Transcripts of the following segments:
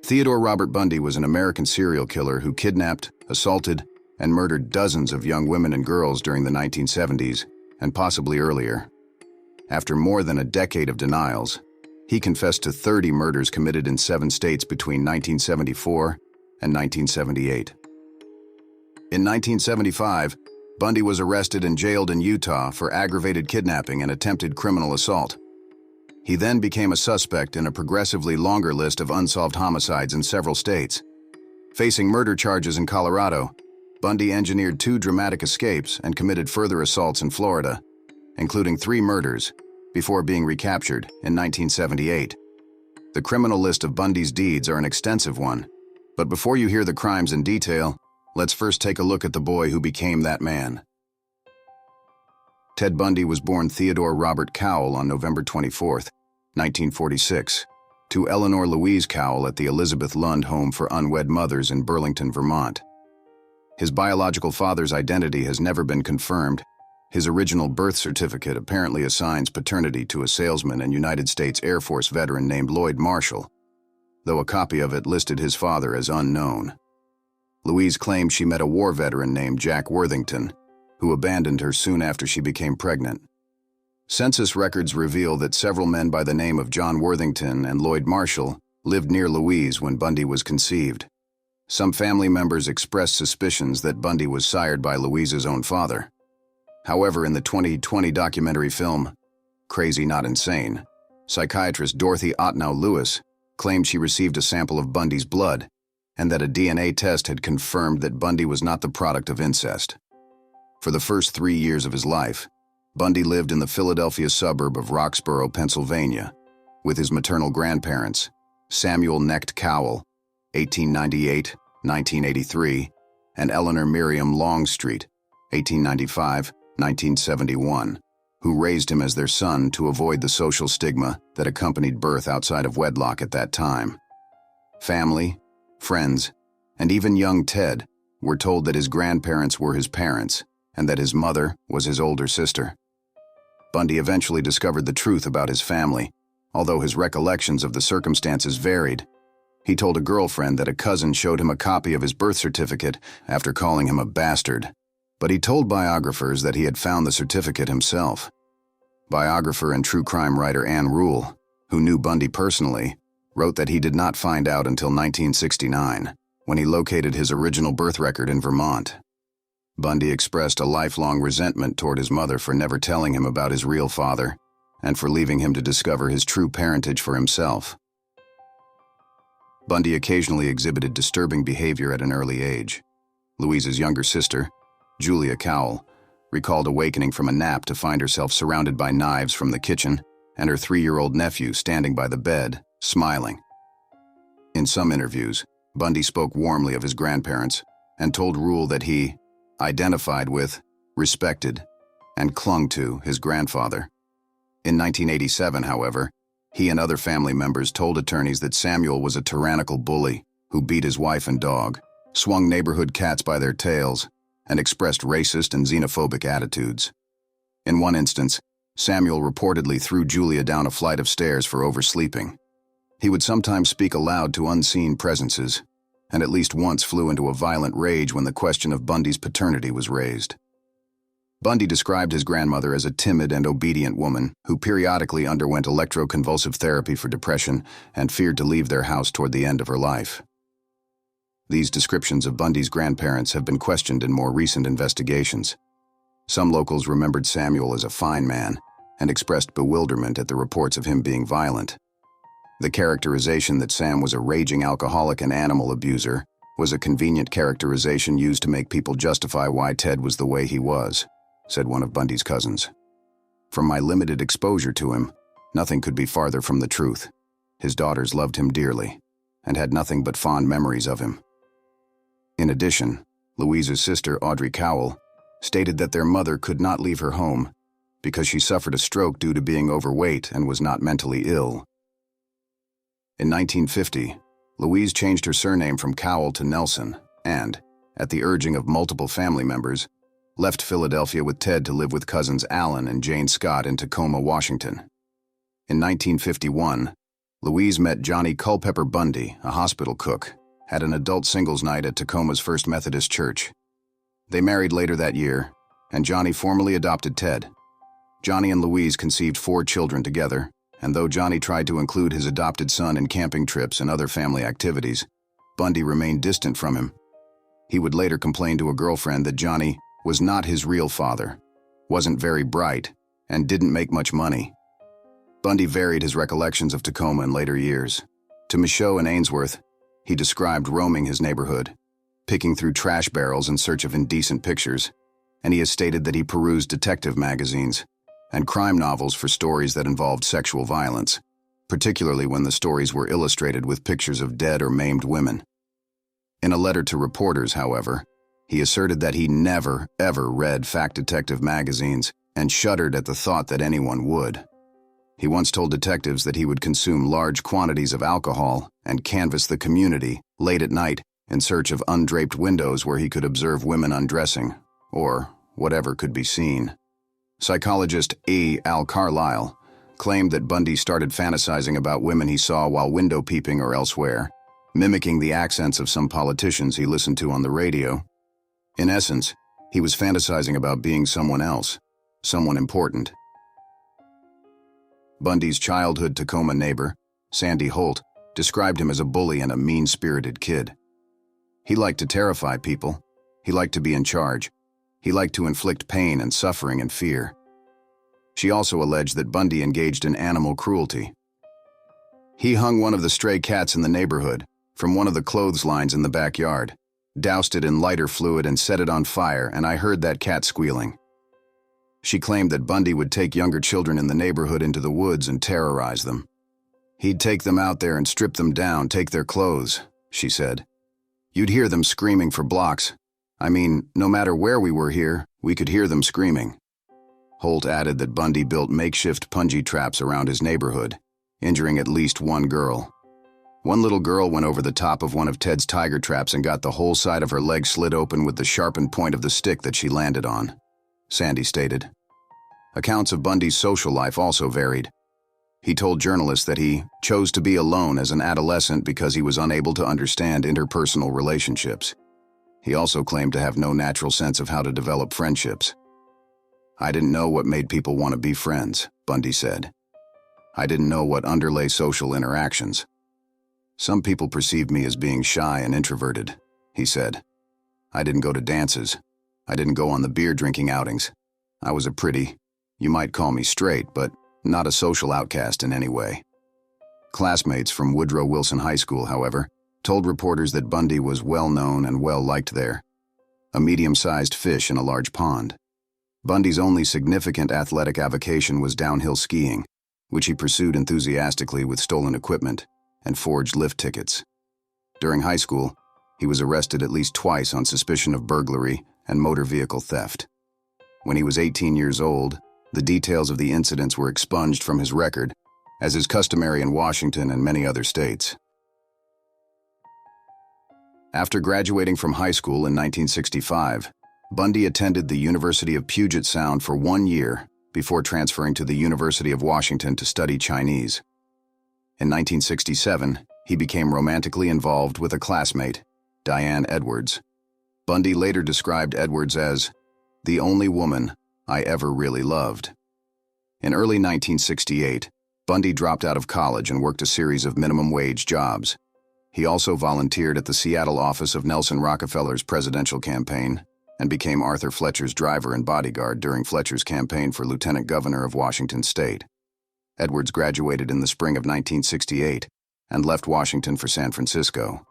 Theodore Robert Bundy was an American serial killer who kidnapped, assaulted, and murdered dozens of young women and girls during the 1970s, and possibly earlier. After more than a decade of denials, he confessed to 30 murders committed in 7 states between 1974 and 1978. In 1975, Bundy was arrested and jailed in Utah for aggravated kidnapping and attempted criminal assault. He then became a suspect in a progressively longer list of unsolved homicides in several states. Facing murder charges in Colorado, Bundy engineered 2 dramatic escapes and committed further assaults in Florida, including 3 murders, before being recaptured in 1978. The criminal list of Bundy's deeds are an extensive one, but before you hear the crimes in detail, let's first take a look at the boy who became that man. Ted Bundy was born Theodore Robert Cowell on November 24, 1946, to Eleanor Louise Cowell at the Elizabeth Lund Home for Unwed Mothers in Burlington, Vermont. His biological father's identity has never been confirmed. His original birth certificate apparently assigns paternity to a salesman and United States Air Force veteran named Lloyd Marshall, though a copy of it listed his father as unknown. Louise claimed she met a war veteran named Jack Worthington, who abandoned her soon after she became pregnant. Census records reveal that several men by the name of John Worthington and Lloyd Marshall lived near Louise when Bundy was conceived. Some family members expressed suspicions that Bundy was sired by Louise's own father. However, in the 2020 documentary film, Crazy Not Insane, psychiatrist Dorothy Otnow Lewis claimed she received a sample of Bundy's blood and that a DNA test had confirmed that Bundy was not the product of incest. For the first 3 years of his life, Bundy lived in the Philadelphia suburb of Roxborough, Pennsylvania, with his maternal grandparents, Samuel Knecht Cowell, 1898-1983, and Eleanor Miriam Longstreet, 1895-1971, who raised him as their son to avoid the social stigma that accompanied birth outside of wedlock at that time. Family, friends, and even young Ted were told that his grandparents were his parents and that his mother was his older sister. Bundy eventually discovered the truth about his family, although his recollections of the circumstances varied. He told a girlfriend that a cousin showed him a copy of his birth certificate after calling him a bastard, but he told biographers that he had found the certificate himself. Biographer and true crime writer Ann Rule, who knew Bundy personally, wrote that he did not find out until 1969, when he located his original birth record in Vermont. Bundy expressed a lifelong resentment toward his mother for never telling him about his real father and for leaving him to discover his true parentage for himself. Bundy occasionally exhibited disturbing behavior at an early age. Louise's younger sister, Julia Cowell, recalled awakening from a nap to find herself surrounded by knives from the kitchen and her 3-year-old nephew standing by the bed, smiling. In some interviews, Bundy spoke warmly of his grandparents and told Rule that he identified with, respected, and clung to his grandfather. In 1987, however, he and other family members told attorneys that Samuel was a tyrannical bully who beat his wife and dog, swung neighborhood cats by their tails, and expressed racist and xenophobic attitudes. In one instance, Samuel reportedly threw Julia down a flight of stairs for oversleeping. He would sometimes speak aloud to unseen presences, and at least once flew into a violent rage when the question of Bundy's paternity was raised. Bundy described his grandmother as a timid and obedient woman who periodically underwent electroconvulsive therapy for depression and feared to leave their house toward the end of her life. These descriptions of Bundy's grandparents have been questioned in more recent investigations. Some locals remembered Samuel as a fine man and expressed bewilderment at the reports of him being violent. The characterization that Sam was a raging alcoholic and animal abuser was a convenient characterization used to make people justify why Ted was the way he was, said one of Bundy's cousins. From my limited exposure to him, nothing could be farther from the truth. His daughters loved him dearly and had nothing but fond memories of him. In addition, Louise's sister, Audrey Cowell, stated that their mother could not leave her home because she suffered a stroke due to being overweight and was not mentally ill. In 1950, Louise changed her surname from Cowell to Nelson and, at the urging of multiple family members, left Philadelphia with Ted to live with cousins Alan and Jane Scott in Tacoma, Washington. In 1951, Louise met Johnny Culpepper Bundy, a hospital cook, at an adult singles night at Tacoma's First Methodist Church. They married later that year, and Johnny formally adopted Ted. Johnny and Louise conceived 4 children together, and though Johnny tried to include his adopted son in camping trips and other family activities, Bundy remained distant from him. He would later complain to a girlfriend that Johnny was not his real father, wasn't very bright, and didn't make much money. Bundy varied his recollections of Tacoma in later years. To Michaud and Ainsworth, he described roaming his neighborhood, picking through trash barrels in search of indecent pictures, and he has stated that he perused detective magazines and crime novels for stories that involved sexual violence, particularly when the stories were illustrated with pictures of dead or maimed women. In a letter to reporters, however, he asserted that he never, ever read fact detective magazines and shuddered at the thought that anyone would. He once told detectives that he would consume large quantities of alcohol and canvass the community late at night in search of undraped windows where he could observe women undressing, or whatever could be seen. Psychologist E. Al Carlisle claimed that Bundy started fantasizing about women he saw while window peeping or elsewhere, mimicking the accents of some politicians he listened to on the radio. In essence, he was fantasizing about being someone else, someone important. Bundy's childhood Tacoma neighbor, Sandy Holt, described him as a bully and a mean-spirited kid. He liked to terrify people. He liked to be in charge. He liked to inflict pain and suffering and fear. She also alleged that Bundy engaged in animal cruelty. He hung one of the stray cats in the neighborhood from one of the clotheslines in the backyard, doused it in lighter fluid and set it on fire, and I heard that cat squealing. She claimed that Bundy would take younger children in the neighborhood into the woods and terrorize them. He'd take them out there and strip them down, take their clothes, she said. You'd hear them screaming for blocks. I mean, no matter where we were here, we could hear them screaming. Holt added that Bundy built makeshift punji traps around his neighborhood, injuring at least one girl. One little girl went over the top of one of Ted's tiger traps and got the whole side of her leg slit open with the sharpened point of the stick that she landed on, Sandy stated. Accounts of Bundy's social life also varied. He told journalists that he chose to be alone as an adolescent because he was unable to understand interpersonal relationships. He also claimed to have no natural sense of how to develop friendships. I didn't know what made people want to be friends, Bundy said. I didn't know what underlay social interactions. Some people perceived me as being shy and introverted, he said. I didn't go to dances. I didn't go on the beer-drinking outings. I was a pretty, you might call me straight, but not a social outcast in any way. Classmates from Woodrow Wilson High School, however, told reporters that Bundy was well-known and well-liked there, a medium-sized fish in a large pond. Bundy's only significant athletic avocation was downhill skiing, which he pursued enthusiastically with stolen equipment and forged lift tickets. During high school, he was arrested at least twice on suspicion of burglary and motor vehicle theft. When he was 18 years old, the details of the incidents were expunged from his record, as is customary in Washington and many other states. After graduating from high school in 1965, Bundy attended the University of Puget Sound for 1 year before transferring to the University of Washington to study Chinese. In 1967, he became romantically involved with a classmate, Diane Edwards. Bundy later described Edwards as the only woman I ever really loved. In early 1968, Bundy dropped out of college and worked a series of minimum-wage jobs. He also volunteered at the Seattle office of Nelson Rockefeller's presidential campaign and became Arthur Fletcher's driver and bodyguard during Fletcher's campaign for lieutenant governor of Washington state. Edwards graduated in the spring of 1968 and left Washington for San Francisco.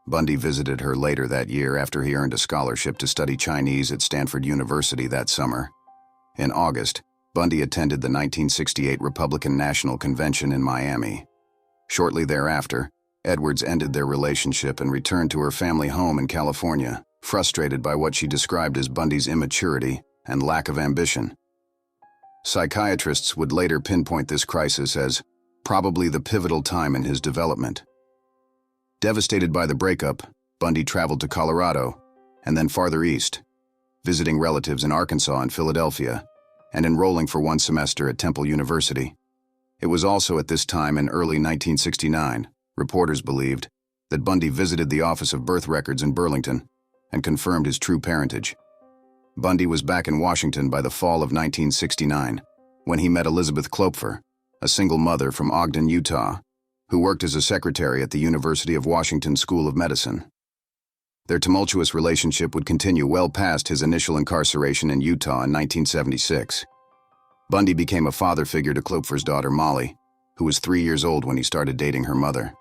Bundy visited her later that year after he earned a scholarship to study Chinese at Stanford University that summer. In August, Bundy attended the 1968 Republican National Convention in Miami. Shortly thereafter, Edwards ended their relationship and returned to her family home in California, frustrated by what she described as Bundy's immaturity and lack of ambition. Psychiatrists would later pinpoint this crisis as probably the pivotal time in his development. Devastated by the breakup, Bundy traveled to Colorado and then farther east, visiting relatives in Arkansas and Philadelphia, and enrolling for 1 semester at Temple University. It was also at this time in early 1969, reporters believed, that Bundy visited the Office of Birth Records in Burlington and confirmed his true parentage. Bundy was back in Washington by the fall of 1969, when he met Elizabeth Klopfer, a single mother from Ogden, Utah, who worked as a secretary at the University of Washington School of Medicine. Their tumultuous relationship would continue well past his initial incarceration in Utah in 1976. Bundy became a father figure to Klopfer's daughter Molly, who was 3 years old when he started dating her mother.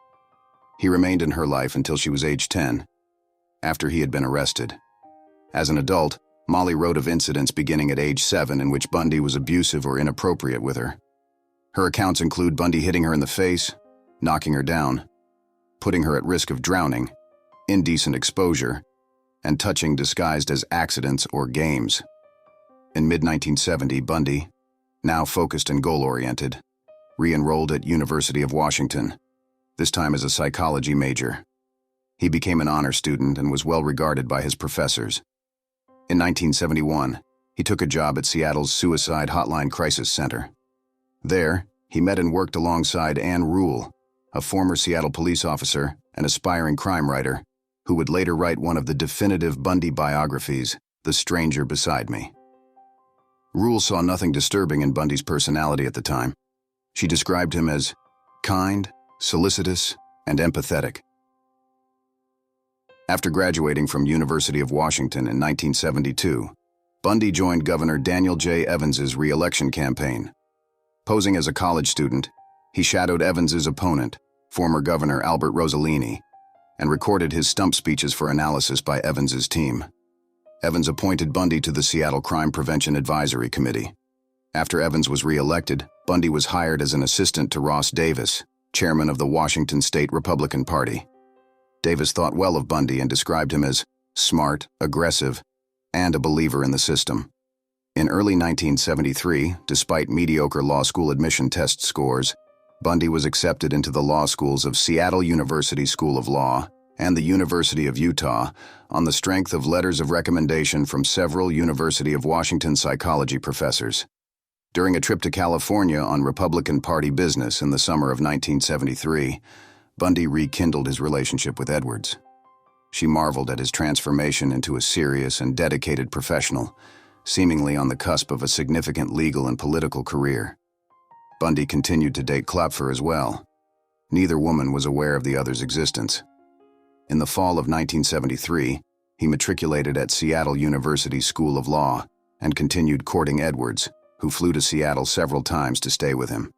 He remained in her life until she was age 10, after he had been arrested. As an adult, Molly wrote of incidents beginning at age 7 in which Bundy was abusive or inappropriate with her. Her accounts include Bundy hitting her in the face, knocking her down, putting her at risk of drowning, indecent exposure, and touching disguised as accidents or games. In mid-1970, Bundy, now focused and goal-oriented, re-enrolled at University of Washington, this time as a psychology major. He became an honor student and was well regarded by his professors. In 1971, he took a job at Seattle's Suicide Hotline Crisis Center. There, he met and worked alongside Ann Rule, a former Seattle police officer and aspiring crime writer, who would later write one of the definitive Bundy biographies, The Stranger Beside Me. Rule saw nothing disturbing in Bundy's personality at the time. She described him as kind, solicitous, and empathetic. After graduating from University of Washington in 1972, Bundy joined Governor Daniel J. Evans's re-election campaign. Posing as a college student, he shadowed Evans's opponent, former Governor Albert Rossellini, and recorded his stump speeches for analysis by Evans's team. Evans appointed Bundy to the Seattle Crime Prevention Advisory Committee. After Evans was re-elected, Bundy was hired as an assistant to Ross Davis, chairman of the Washington State Republican Party. Davis thought well of Bundy and described him as smart, aggressive, and a believer in the system. In early 1973, despite mediocre law school admission test scores, Bundy was accepted into the law schools of Seattle University School of Law and the University of Utah on the strength of letters of recommendation from several University of Washington psychology professors. During a trip to California on Republican Party business in the summer of 1973, Bundy rekindled his relationship with Edwards. She marveled at his transformation into a serious and dedicated professional, seemingly on the cusp of a significant legal and political career. Bundy continued to date Klopfer as well. Neither woman was aware of the other's existence. In the fall of 1973, he matriculated at Seattle University School of Law and continued courting Edwards, who flew to Seattle several times to stay with him.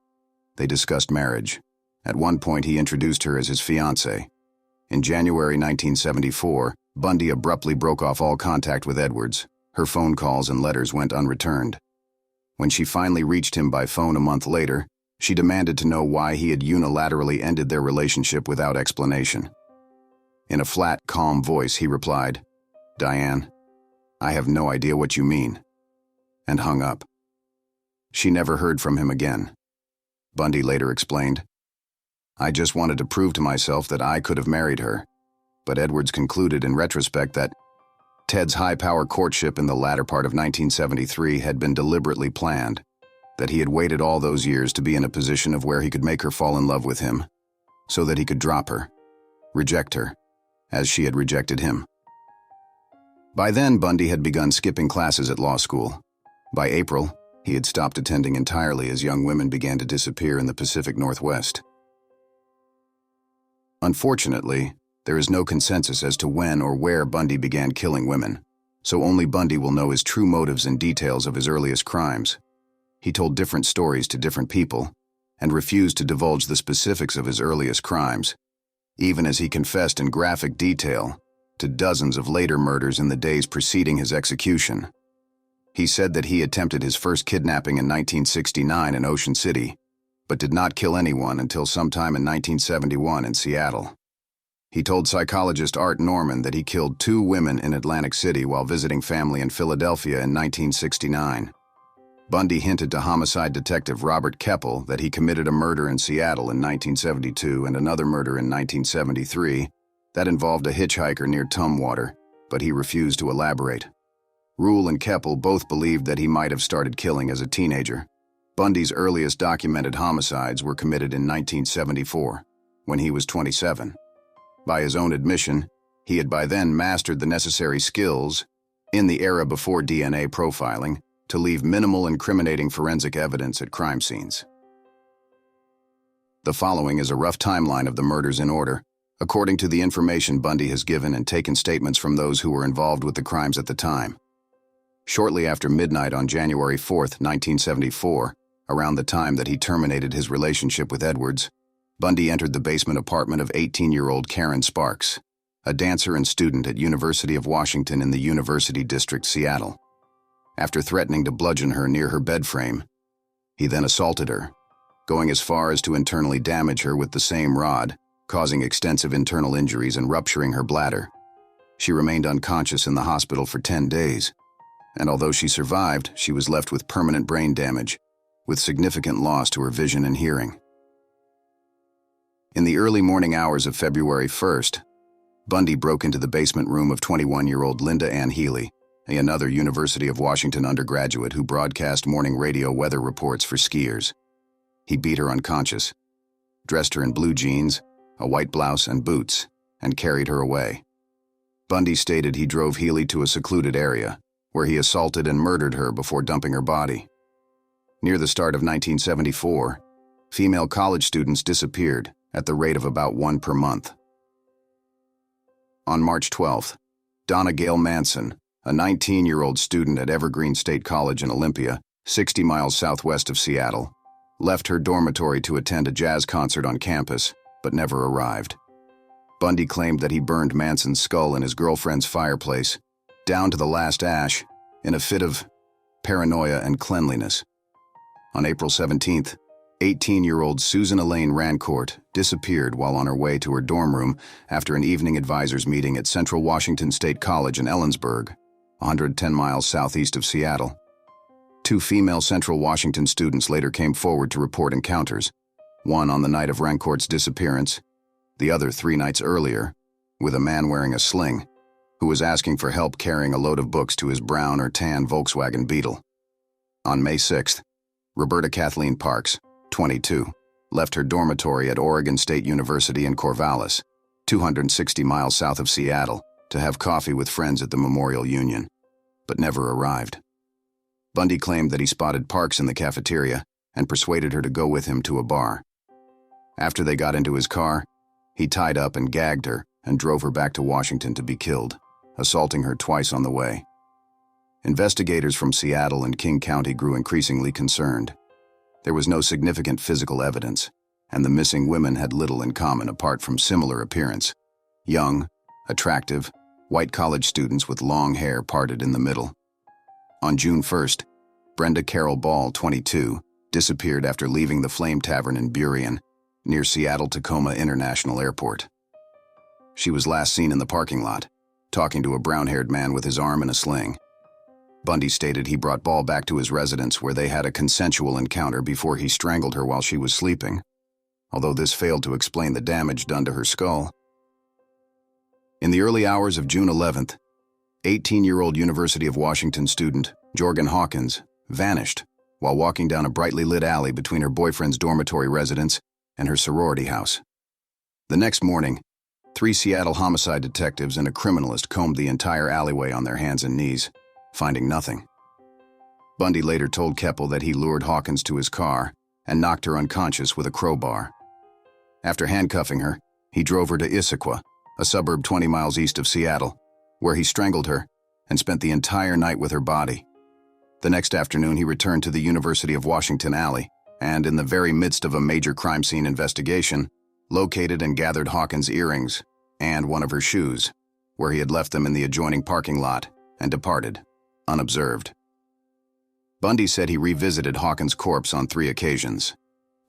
They discussed marriage. At one point, he introduced her as his fiancée. In January 1974, Bundy abruptly broke off all contact with Edwards. Her phone calls and letters went unreturned. When she finally reached him by phone a month later, she demanded to know why he had unilaterally ended their relationship without explanation. In a flat, calm voice, he replied, "Diane, I have no idea what you mean," and hung up. She never heard from him again. Bundy later explained, "I just wanted to prove to myself that I could have married her," but Edwards concluded in retrospect that Ted's high-power courtship in the latter part of 1973 had been deliberately planned, that he had waited all those years to be in a position of where he could make her fall in love with him, so that he could drop her, reject her, as she had rejected him. By then, Bundy had begun skipping classes at law school. By April, he had stopped attending entirely as young women began to disappear in the Pacific Northwest. Unfortunately, there is no consensus as to when or where Bundy began killing women, so only Bundy will know his true motives and details of his earliest crimes. He told different stories to different people and refused to divulge the specifics of his earliest crimes, even as he confessed in graphic detail to dozens of later murders in the days preceding his execution. He said that he attempted his first kidnapping in 1969 in Ocean City, but did not kill anyone until sometime in 1971 in Seattle. He told psychologist Art Norman that he killed 2 women in Atlantic City while visiting family in Philadelphia in 1969. Bundy hinted to homicide detective Robert Keppel that he committed a murder in Seattle in 1972 and another murder in 1973 that involved a hitchhiker near Tumwater, but he refused to elaborate. Rule and Keppel both believed that he might have started killing as a teenager, Bundy's earliest documented homicides were committed in 1974, when he was 27. By his own admission, he had by then mastered the necessary skills, in the era before DNA profiling, to leave minimal incriminating forensic evidence at crime scenes. The following is a rough timeline of the murders in order, according to the information Bundy has given and taken statements from those who were involved with the crimes at the time. Shortly after midnight on January 4, 1974, around the time that he terminated his relationship with Edwards, Bundy entered the basement apartment of 18-year-old Karen Sparks, a dancer and student at University of Washington in the University District, Seattle. After threatening to bludgeon her near her bed frame, he then assaulted her, going as far as to internally damage her with the same rod, causing extensive internal injuries and rupturing her bladder. She remained unconscious in the hospital for 10 days, and although she survived, she was left with permanent brain damage, with significant loss to her vision and hearing. In the early morning hours of February 1st, Bundy broke into the basement room of 21-year-old Linda Ann Healy, another University of Washington undergraduate who broadcast morning radio weather reports for skiers. He beat her unconscious, dressed her in blue jeans, a white blouse and boots, and carried her away. Bundy stated he drove Healy to a secluded area, where he assaulted and murdered her before dumping her body. Near the start of 1974, female college students disappeared at the rate of about one per month. On March 12th, Donna Gail Manson, a 19-year-old student at Evergreen State College in Olympia, 60 miles southwest of Seattle, left her dormitory to attend a jazz concert on campus, but never arrived. Bundy claimed that he burned Manson's skull in his girlfriend's fireplace, down to the last ash, in a fit of paranoia and cleanliness. On April 17th, 18-year-old Susan Elaine Rancourt disappeared while on her way to her dorm room after an evening advisors meeting at Central Washington State College in Ellensburg, 110 miles southeast of Seattle. Two female Central Washington students later came forward to report encounters, one on the night of Rancourt's disappearance, the other 3 nights earlier, with a man wearing a sling, who was asking for help carrying a load of books to his brown or tan Volkswagen Beetle. On May 6th, Roberta Kathleen Parks, 22, left her dormitory at Oregon State University in Corvallis, 260 miles south of Seattle, to have coffee with friends at the Memorial Union, but never arrived. Bundy claimed that he spotted Parks in the cafeteria and persuaded her to go with him to a bar. After they got into his car, he tied up and gagged her and drove her back to Washington to be killed, assaulting her twice on the way. Investigators from Seattle and King County grew increasingly concerned. There was no significant physical evidence, and the missing women had little in common apart from similar appearance: young, attractive, white college students with long hair parted in the middle. On June 1st, Brenda Carol Ball, 22, disappeared after leaving the Flame Tavern in Burien, near Seattle-Tacoma International Airport. She was last seen in the parking lot, talking to a brown-haired man with his arm in a sling. Bundy stated he brought Ball back to his residence where they had a consensual encounter before he strangled her while she was sleeping, although this failed to explain the damage done to her skull. In the early hours of June 11th, 18-year-old University of Washington student Jorgen Hawkins vanished while walking down a brightly lit alley between her boyfriend's dormitory residence and her sorority house. The next morning, 3 Seattle homicide detectives and a criminalist combed the entire alleyway on their hands and knees, finding nothing. Bundy later told Keppel that he lured Hawkins to his car and knocked her unconscious with a crowbar. After handcuffing her, he drove her to Issaquah, a suburb 20 miles east of Seattle, where he strangled her and spent the entire night with her body. The next afternoon, he returned to the University of Washington alley and, in the very midst of a major crime scene investigation, located and gathered Hawkins' earrings and one of her shoes, where he had left them in the adjoining parking lot, and departed, unobserved. Bundy said he revisited Hawkins' corpse on 3 occasions.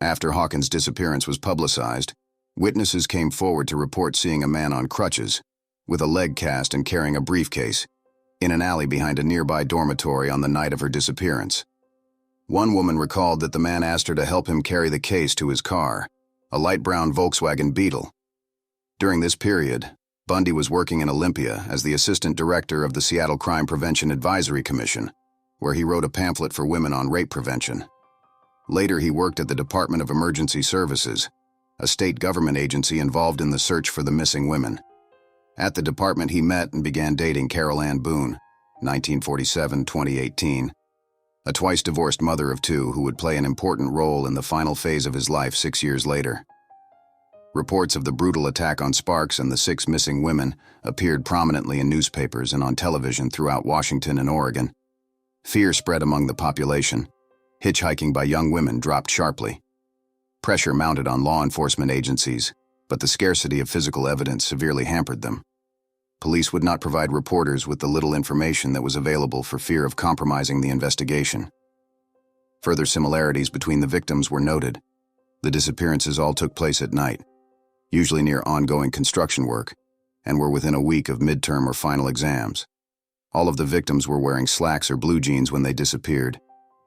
After Hawkins' disappearance was publicized, witnesses came forward to report seeing a man on crutches, with a leg cast and carrying a briefcase, in an alley behind a nearby dormitory on the night of her disappearance. One woman recalled that the man asked her to help him carry the case to his car, a light brown Volkswagen Beetle. During this period, Bundy was working in Olympia as the assistant director of the Seattle Crime Prevention Advisory Commission, where he wrote a pamphlet for women on rape prevention. Later, he worked at the Department of Emergency Services, a state government agency involved in the search for the missing women. At the department, he met and began dating Carol Ann Boone, 1947-2018, a twice-divorced mother of two who would play an important role in the final phase of his life 6 years later. Reports of the brutal attack on Sparks and the 6 missing women appeared prominently in newspapers and on television throughout Washington and Oregon. Fear spread among the population. Hitchhiking by young women dropped sharply. Pressure mounted on law enforcement agencies, but the scarcity of physical evidence severely hampered them. Police would not provide reporters with the little information that was available for fear of compromising the investigation. Further similarities between the victims were noted. The disappearances all took place at night, usually near ongoing construction work, and were within a week of midterm or final exams. All of the victims were wearing slacks or blue jeans when they disappeared,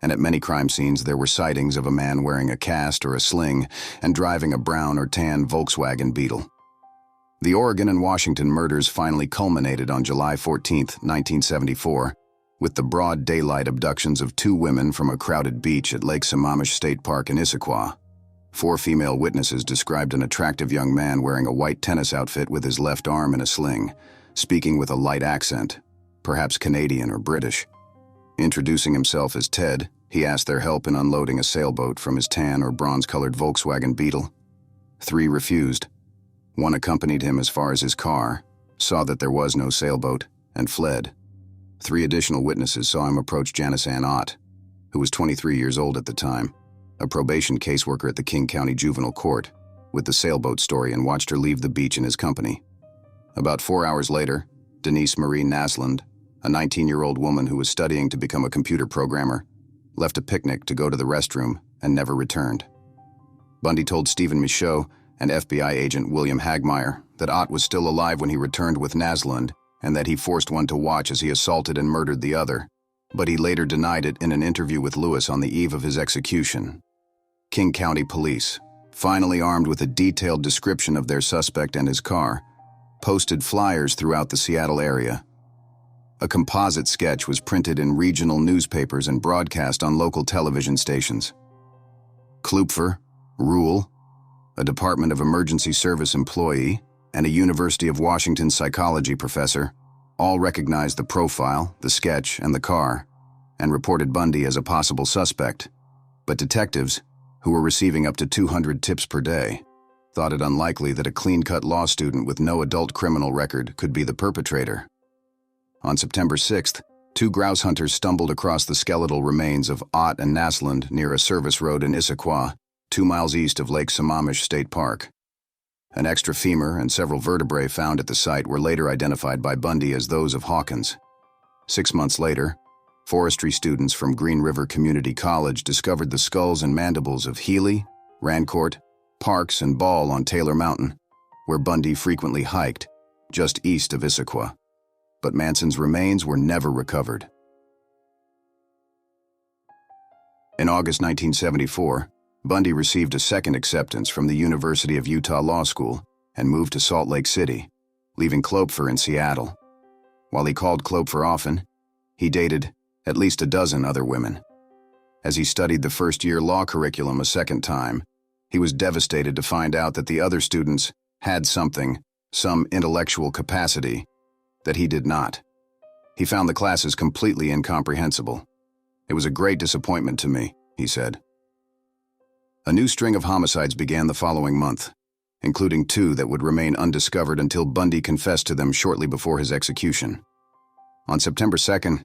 and at many crime scenes there were sightings of a man wearing a cast or a sling and driving a brown or tan Volkswagen Beetle. The Oregon and Washington murders finally culminated on July 14, 1974, with the broad daylight abductions of 2 women from a crowded beach at Lake Sammamish State Park in Issaquah. 4 female witnesses described an attractive young man wearing a white tennis outfit with his left arm in a sling, speaking with a light accent, perhaps Canadian or British. Introducing himself as Ted, he asked their help in unloading a sailboat from his tan or bronze-colored Volkswagen Beetle. 3 refused. 1 accompanied him as far as his car, saw that there was no sailboat, and fled. 3 additional witnesses saw him approach Janice Ann Ott, who was 23 years old at the time, a probation caseworker at the King County Juvenile Court, with the sailboat story, and watched her leave the beach in his company. About 4 hours later, Denise Marie Naslund, a 19-year-old woman who was studying to become a computer programmer, left a picnic to go to the restroom and never returned. Bundy told Stephen Michaud and FBI agent William Hagmeyer that Ott was still alive when he returned with Naslund and that he forced one to watch as he assaulted and murdered the other, but he later denied it in an interview with Lewis on the eve of his execution. King County Police, finally armed with a detailed description of their suspect and his car, posted flyers throughout the Seattle area. A composite sketch was printed in regional newspapers and broadcast on local television stations. Klupfer, Rule, a Department of Emergency Service employee, and a University of Washington psychology professor, all recognized the profile, the sketch, and the car, and reported Bundy as a possible suspect. But detectives, who were receiving up to 200 tips per day, thought it unlikely that a clean-cut law student with no adult criminal record could be the perpetrator. On September 6th, 2 grouse hunters stumbled across the skeletal remains of Ott and Naslund near a service road in Issaquah, 2 miles east of Lake Sammamish State Park. An extra femur and several vertebrae found at the site were later identified by Bundy as those of Hawkins. 6 months later, forestry students from Green River Community College discovered the skulls and mandibles of Healy, Rancourt, Parks, and Ball on Taylor Mountain, where Bundy frequently hiked, just east of Issaquah. But Manson's remains were never recovered. In August 1974, Bundy received a second acceptance from the University of Utah Law School and moved to Salt Lake City, leaving Klopfer in Seattle. While he called Klopfer often, he dated at least a dozen other women. As he studied the first-year law curriculum a second time, he was devastated to find out that the other students had something, some intellectual capacity, that he did not. He found the classes completely incomprehensible. "It was a great disappointment to me," he said. A new string of homicides began the following month, including 2 that would remain undiscovered until Bundy confessed to them shortly before his execution. On September 2nd,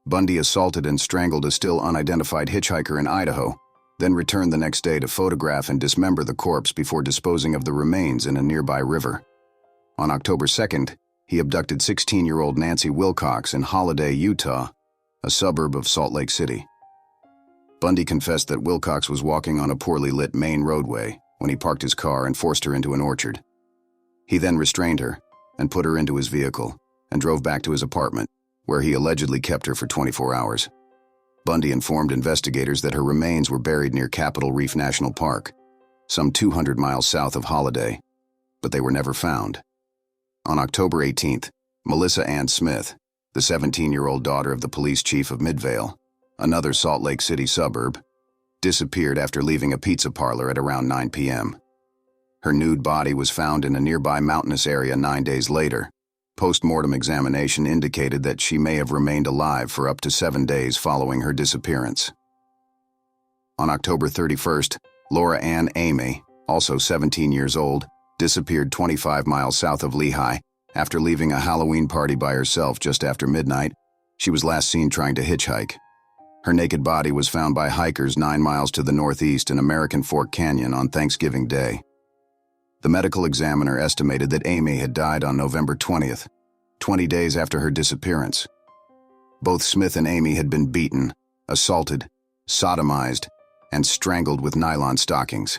Bundy assaulted and strangled a still unidentified hitchhiker in Idaho, then returned the next day to photograph and dismember the corpse before disposing of the remains in a nearby river. On October 2nd, he abducted 16-year-old Nancy Wilcox in Holiday, Utah, a suburb of Salt Lake City. Bundy confessed that Wilcox was walking on a poorly lit main roadway when he parked his car and forced her into an orchard. He then restrained her and put her into his vehicle and drove back to his apartment, where he allegedly kept her for 24 hours. Bundy informed investigators that her remains were buried near Capitol Reef National Park, some 200 miles south of Holiday, but they were never found. On October 18th, Melissa Ann Smith, the 17-year-old daughter of the police chief of Midvale, another Salt Lake City suburb, disappeared after leaving a pizza parlor at around 9 p.m. Her nude body was found in a nearby mountainous area 9 days later. Post-mortem examination indicated that she may have remained alive for up to 7 days following her disappearance. On October 31st, Laura Ann Amy, also 17 years old, disappeared 25 miles south of Lehigh after leaving a Halloween party by herself just after midnight. She was last seen trying to hitchhike. Her naked body was found by hikers 9 miles to the northeast in American Fork Canyon on Thanksgiving Day. The medical examiner estimated that Amy had died on November 20th, 20 days after her disappearance. Both Smith and Amy had been beaten, assaulted, sodomized, and strangled with nylon stockings.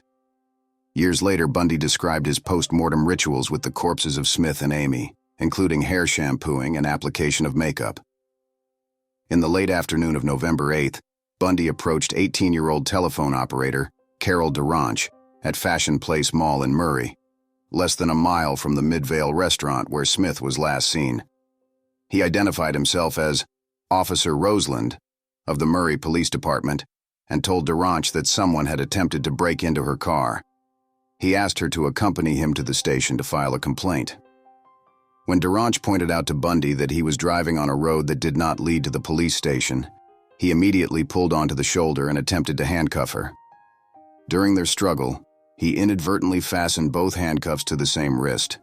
Years later, Bundy described his post-mortem rituals with the corpses of Smith and Amy, including hair shampooing and application of makeup. In the late afternoon of November 8th, Bundy approached 18-year-old telephone operator Carol DeRanch at Fashion Place Mall in Murray, less than a mile from the Midvale restaurant where Smith was last seen. He identified himself as Officer Roseland of the Murray Police Department and told DeRanch that someone had attempted to break into her car. He asked her to accompany him to the station to file a complaint. When DeRanch pointed out to Bundy that he was driving on a road that did not lead to the police station, he immediately pulled onto the shoulder and attempted to handcuff her. During their struggle, he inadvertently fastened both handcuffs to the same wrist,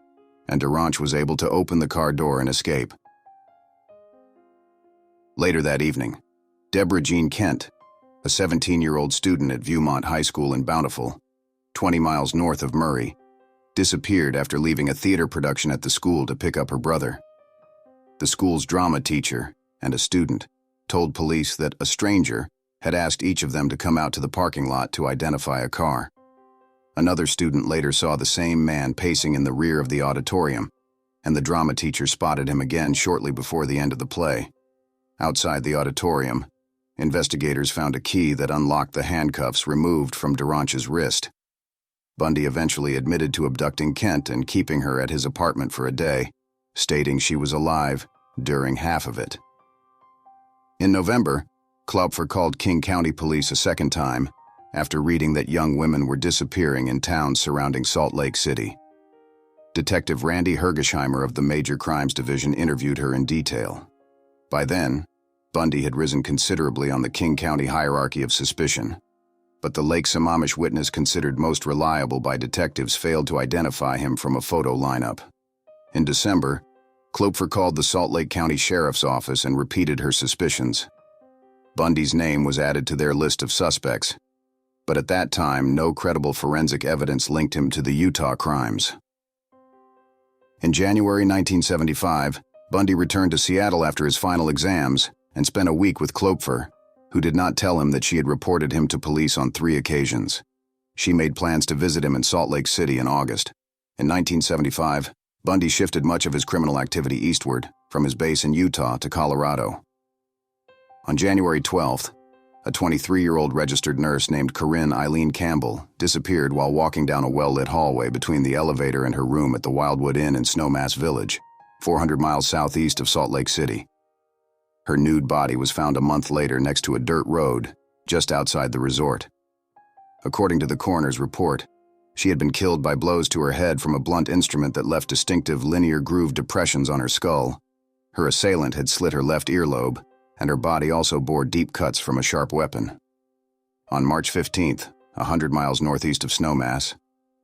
and DeRanch was able to open the car door and escape. Later that evening, Deborah Jean Kent, a 17-year-old student at Viewmont High School in Bountiful, 20 miles north of Murray, disappeared after leaving a theater production at the school to pick up her brother. The school's drama teacher and a student told police that a stranger had asked each of them to come out to the parking lot to identify a car. Another student later saw the same man pacing in the rear of the auditorium, and the drama teacher spotted him again shortly before the end of the play. Outside the auditorium, investigators found a key that unlocked the handcuffs removed from DeRanch's wrist. Bundy eventually admitted to abducting Kent and keeping her at his apartment for a day, stating she was alive during half of it. In November, Klopfer called King County Police a second time after reading that young women were disappearing in towns surrounding Salt Lake City. Detective Randy Hergesheimer of the Major Crimes Division interviewed her in detail. By then, Bundy had risen considerably on the King County hierarchy of suspicion, but the Lake Sammamish witness considered most reliable by detectives failed to identify him from a photo lineup. In December, Klopfer called the Salt Lake County Sheriff's Office and repeated her suspicions. Bundy's name was added to their list of suspects, but at that time, no credible forensic evidence linked him to the Utah crimes. In January 1975, Bundy returned to Seattle after his final exams and spent a week with Klopfer, who did not tell him that she had reported him to police on 3 occasions. She made plans to visit him in Salt Lake City in August. In 1975, Bundy shifted much of his criminal activity eastward, from his base in Utah to Colorado. On January 12th, a 23-year-old registered nurse named Corinne Eileen Campbell disappeared while walking down a well-lit hallway between the elevator and her room at the Wildwood Inn in Snowmass Village, 400 miles southeast of Salt Lake City. Her nude body was found a month later next to a dirt road just outside the resort. According to the coroner's report, she had been killed by blows to her head from a blunt instrument that left distinctive linear groove depressions on her skull. Her assailant had slit her left earlobe, and her body also bore deep cuts from a sharp weapon. On March 15th, 100 miles northeast of Snowmass,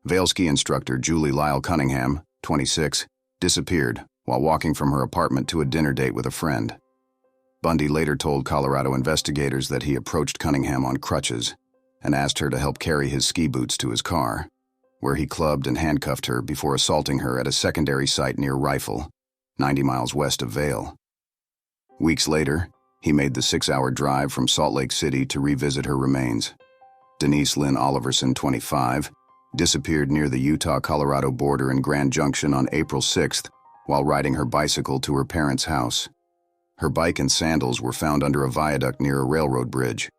Vail ski instructor Julie Lyle Cunningham, 26, disappeared while walking from her apartment to a dinner date with a friend. Bundy later told Colorado investigators that he approached Cunningham on crutches and asked her to help carry his ski boots to his car, where he clubbed and handcuffed her before assaulting her at a secondary site near Rifle, 90 miles west of Vail. Weeks later, he made the 6-hour drive from Salt Lake City to revisit her remains. Denise Lynn Oliverson, 25, disappeared near the Utah-Colorado border in Grand Junction on April 6th while riding her bicycle to her parents' house. Her bike and sandals were found under a viaduct near a railroad bridge.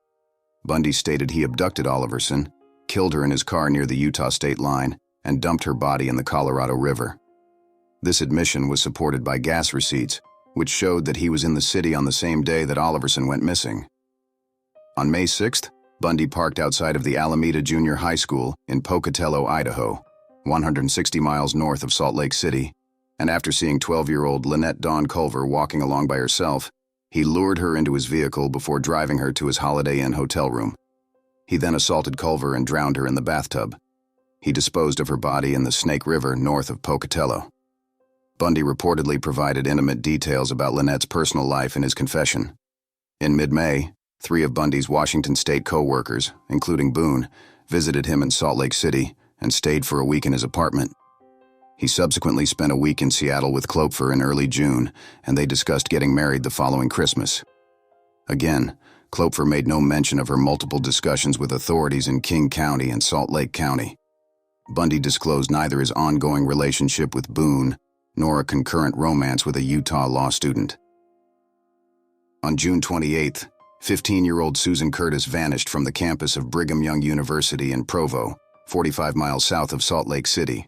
Bundy stated he abducted Oliverson, killed her in his car near the Utah state line, and dumped her body in the Colorado River. This admission was supported by gas receipts, which showed that he was in the city on the same day that Oliverson went missing. On May 6th, Bundy parked outside of the Alameda Junior High School in Pocatello, Idaho, 160 miles north of Salt Lake City, and after seeing 12-year-old Lynette Dawn Culver walking along by herself, he lured her into his vehicle before driving her to his Holiday Inn hotel room. He then assaulted Culver and drowned her in the bathtub. He disposed of her body in the Snake River north of Pocatello. Bundy reportedly provided intimate details about Lynette's personal life in his confession. In mid-May, 3 of Bundy's Washington State co-workers, including Boone, visited him in Salt Lake City and stayed for a week in his apartment. He subsequently spent a week in Seattle with Klopfer in early June, and they discussed getting married the following Christmas. Again, Klopfer made no mention of her multiple discussions with authorities in King County and Salt Lake County. Bundy disclosed neither his ongoing relationship with Boone nor a concurrent romance with a Utah law student. On June 28th, 15-year-old Susan Curtis vanished from the campus of Brigham Young University in Provo, 45 miles south of Salt Lake City.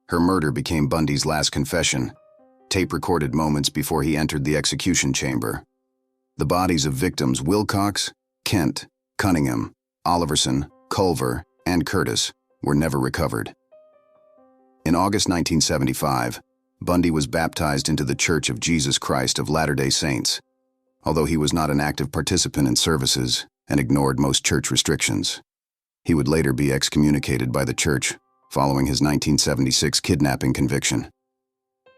Her murder became Bundy's last confession, tape-recorded moments before he entered the execution chamber. The bodies of victims Wilcox, Kent, Cunningham, Oliverson, Culver, and Curtis were never recovered. In August 1975, Bundy was baptized into the Church of Jesus Christ of Latter-day Saints, although he was not an active participant in services and ignored most church restrictions. He would later be excommunicated by the church following his 1976 kidnapping conviction.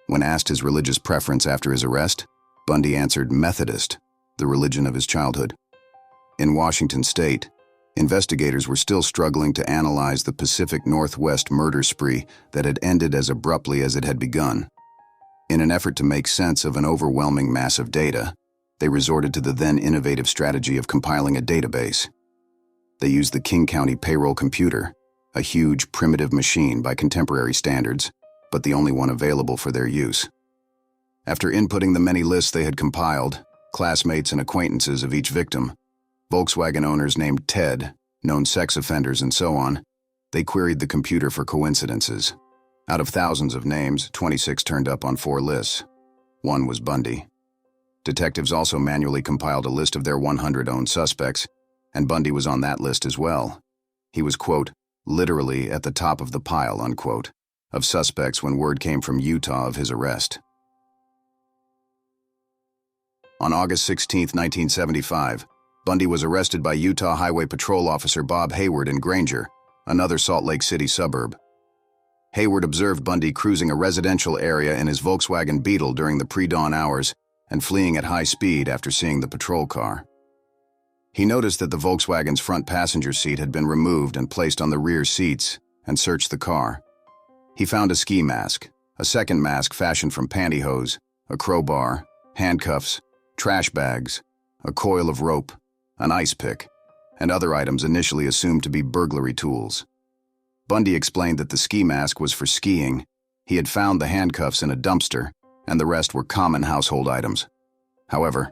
When asked his religious preference after his arrest, Bundy answered Methodist, the religion of his childhood. In Washington state, investigators were still struggling to analyze the Pacific Northwest murder spree that had ended as abruptly as it had begun. In an effort to make sense of an overwhelming mass of data, they resorted to the then innovative strategy of compiling a database. They used the King County payroll computer, a huge, primitive machine by contemporary standards, but the only one available for their use. After inputting the many lists they had compiled, classmates and acquaintances of each victim, Volkswagen owners named Ted, known sex offenders, and so on, they queried the computer for coincidences. Out of thousands of names, 26 turned up on 4 lists. One was Bundy. Detectives also manually compiled a list of their 100 owned suspects, and Bundy was on that list as well. He was, quote, literally at the top of the pile, unquote, of suspects when word came from Utah of his arrest. On August 16, 1975, Bundy was arrested by Utah Highway Patrol Officer Bob Hayward in Granger, another Salt Lake City suburb. Hayward observed Bundy cruising a residential area in his Volkswagen Beetle during the pre-dawn hours and fleeing at high speed after seeing the patrol car. He noticed that the Volkswagen's front passenger seat had been removed and placed on the rear seats and searched the car. He found a ski mask, a second mask fashioned from pantyhose, a crowbar, handcuffs, trash bags, a coil of rope, an ice pick, and other items initially assumed to be burglary tools. Bundy explained that the ski mask was for skiing, he had found the handcuffs in a dumpster, and the rest were common household items. However,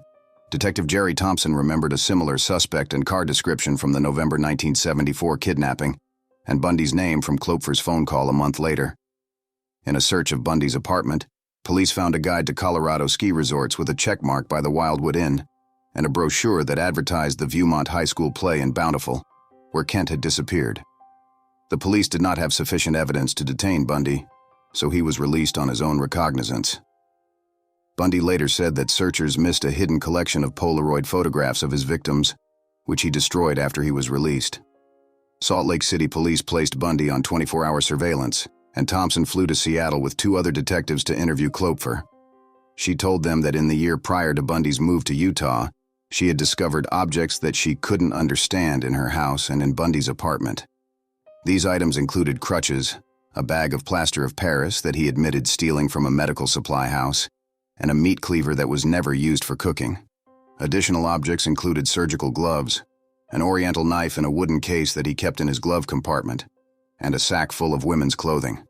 Detective Jerry Thompson remembered a similar suspect and car description from the November 1974 kidnapping, and Bundy's name from Klopfer's phone call a month later. In a search of Bundy's apartment, police found a guide to Colorado ski resorts with a checkmark by the Wildwood Inn, and a brochure that advertised the Viewmont High School play in Bountiful, where Kent had disappeared. The police did not have sufficient evidence to detain Bundy, so he was released on his own recognizance. Bundy later said that searchers missed a hidden collection of Polaroid photographs of his victims, which he destroyed after he was released. Salt Lake City police placed Bundy on 24-hour surveillance, and Thompson flew to Seattle with 2 other detectives to interview Klopfer. She told them that in the year prior to Bundy's move to Utah, she had discovered objects that she couldn't understand in her house and in Bundy's apartment. These items included crutches, a bag of plaster of Paris that he admitted stealing from a medical supply house, and a meat cleaver that was never used for cooking. Additional objects included surgical gloves, an oriental knife in a wooden case that he kept in his glove compartment, and a sack full of women's clothing.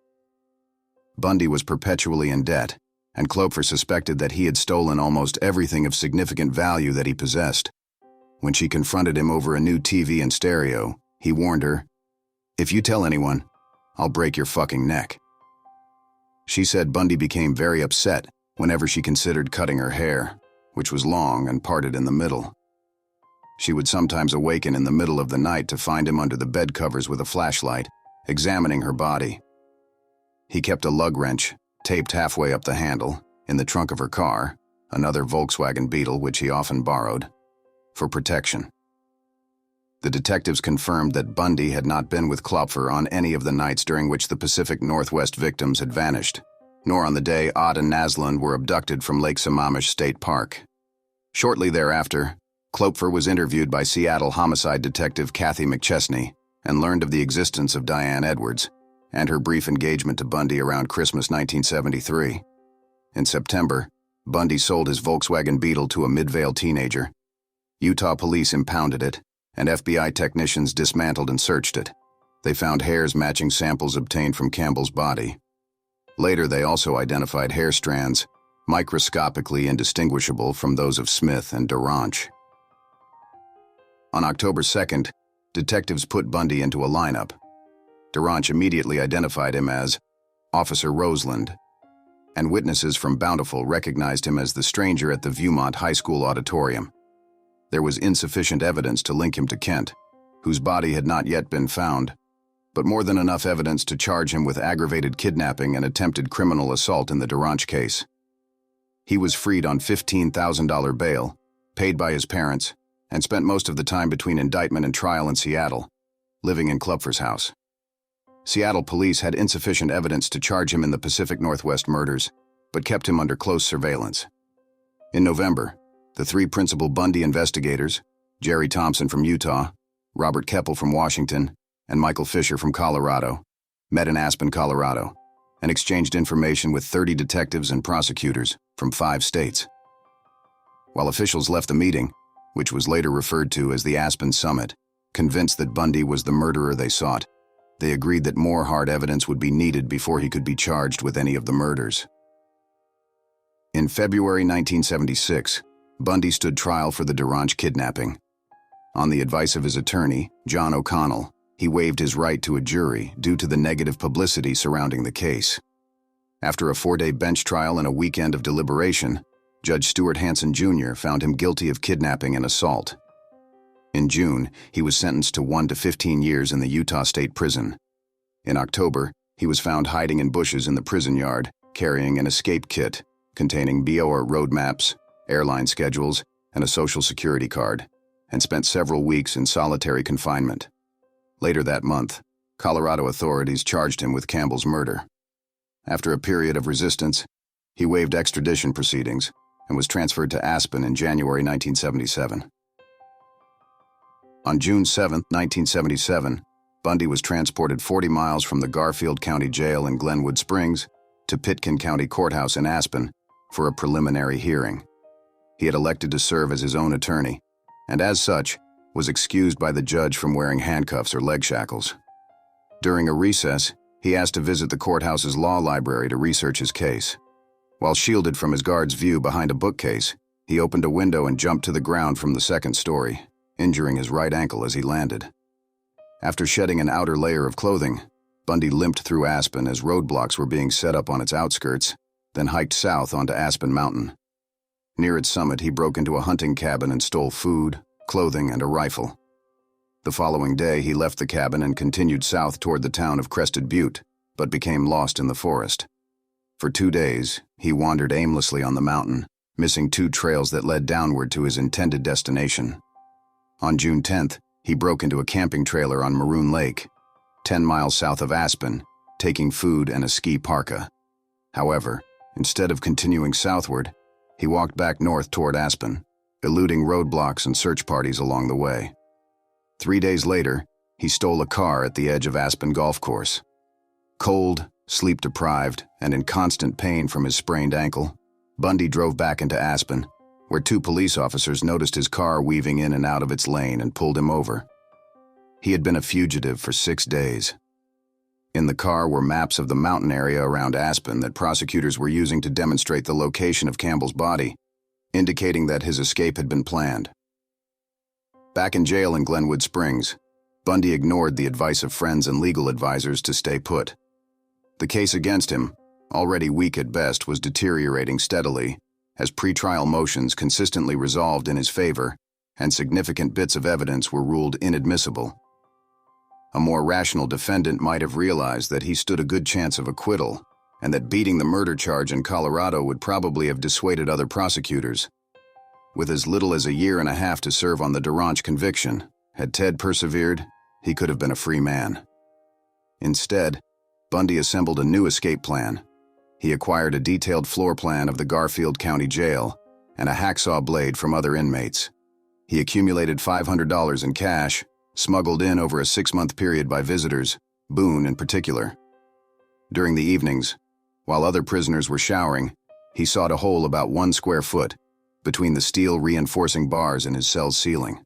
Bundy was perpetually in debt, and Klopfer suspected that he had stolen almost everything of significant value that he possessed. When she confronted him over a new TV and stereo, he warned her, "If you tell anyone, I'll break your fucking neck." She said Bundy became very upset whenever she considered cutting her hair, which was long and parted in the middle. She would sometimes awaken in the middle of the night to find him under the bed covers with a flashlight, examining her body. He kept a lug wrench, taped halfway up the handle, in the trunk of her car, another Volkswagen Beetle which he often borrowed, for protection. The detectives confirmed that Bundy had not been with Klopfer on any of the nights during which the Pacific Northwest victims had vanished, nor on the day Ott and Naslund were abducted from Lake Sammamish State Park. Shortly thereafter, Klopfer was interviewed by Seattle homicide detective Kathy McChesney and learned of the existence of Diane Edwards and her brief engagement to Bundy around Christmas 1973. In September, Bundy sold his Volkswagen Beetle to a Midvale teenager. Utah police impounded it, and FBI technicians dismantled and searched it. They found hairs matching samples obtained from Campbell's body. Later, they also identified hair strands, microscopically indistinguishable from those of Smith and Duranch. On October 2nd, detectives put Bundy into a lineup. Duranch immediately identified him as Officer Roseland, and witnesses from Bountiful recognized him as the stranger at the Viewmont High School auditorium. There was insufficient evidence to link him to Kent, whose body had not yet been found, but more than enough evidence to charge him with aggravated kidnapping and attempted criminal assault in the Duranch case. He was freed on $15,000 bail, paid by his parents, and spent most of the time between indictment and trial in Seattle, living in Klopfer's house. Seattle police had insufficient evidence to charge him in the Pacific Northwest murders, but kept him under close surveillance. In November, the three principal Bundy investigators, Jerry Thompson from Utah, Robert Keppel from Washington, and Michael Fisher from Colorado, met in Aspen, Colorado, and exchanged information with 30 detectives and prosecutors from 5 states. While officials left the meeting, which was later referred to as the Aspen Summit, convinced that Bundy was the murderer they sought, they agreed that more hard evidence would be needed before he could be charged with any of the murders. In February 1976, Bundy stood trial for the Duranch kidnapping. On the advice of his attorney, John O'Connell, he waived his right to a jury due to the negative publicity surrounding the case. After a 4-day bench trial and a weekend of deliberation, Judge Stuart Hansen Jr. found him guilty of kidnapping and assault. In June, he was sentenced to 1 to 15 years in the Utah State Prison. In October, he was found hiding in bushes in the prison yard, carrying an escape kit containing BOR road maps, airline schedules, and a social security card, and spent several weeks in solitary confinement. Later that month, Colorado authorities charged him with Campbell's murder. After a period of resistance, he waived extradition proceedings and was transferred to Aspen in January 1977. On June 7, 1977, Bundy was transported 40 miles from the Garfield County Jail in Glenwood Springs to Pitkin County Courthouse in Aspen for a preliminary hearing. He had elected to serve as his own attorney, and as such, was excused by the judge from wearing handcuffs or leg shackles. During a recess, he asked to visit the courthouse's law library to research his case. While shielded from his guard's view behind a bookcase, he opened a window and jumped to the ground from the second story, injuring his right ankle as he landed. After shedding an outer layer of clothing, Bundy limped through Aspen as roadblocks were being set up on its outskirts, then hiked south onto Aspen Mountain. Near its summit, he broke into a hunting cabin and stole food, clothing, and a rifle. The following day, he left the cabin and continued south toward the town of Crested Butte, but became lost in the forest. For 2 days, he wandered aimlessly on the mountain, missing 2 trails that led downward to his intended destination. On June 10th, he broke into a camping trailer on Maroon Lake, 10 miles south of Aspen, taking food and a ski parka. However, instead of continuing southward, he walked back north toward Aspen, eluding roadblocks and search parties along the way. 3 days later, he stole a car at the edge of Aspen Golf Course. Cold, sleep-deprived, and in constant pain from his sprained ankle, Bundy drove back into Aspen, where 2 police officers noticed his car weaving in and out of its lane and pulled him over. He had been a fugitive for 6 days. In the car were maps of the mountain area around Aspen that prosecutors were using to demonstrate the location of Campbell's body, indicating that his escape had been planned. Back in jail in Glenwood Springs, Bundy ignored the advice of friends and legal advisors to stay put. The case against him, already weak at best, was deteriorating steadily, as pretrial motions consistently resolved in his favor, and significant bits of evidence were ruled inadmissible. A more rational defendant might have realized that he stood a good chance of acquittal, and that beating the murder charge in Colorado would probably have dissuaded other prosecutors. With as little as a year and a half to serve on the DeRanch conviction, had Ted persevered, he could have been a free man. Instead, Bundy assembled a new escape plan. He acquired a detailed floor plan of the Garfield County Jail and a hacksaw blade from other inmates. He accumulated $500 in cash, smuggled in over a 6-month period by visitors, Boone in particular. During the evenings, while other prisoners were showering, he sawed a hole about 1 square foot between the steel reinforcing bars in his cell's ceiling.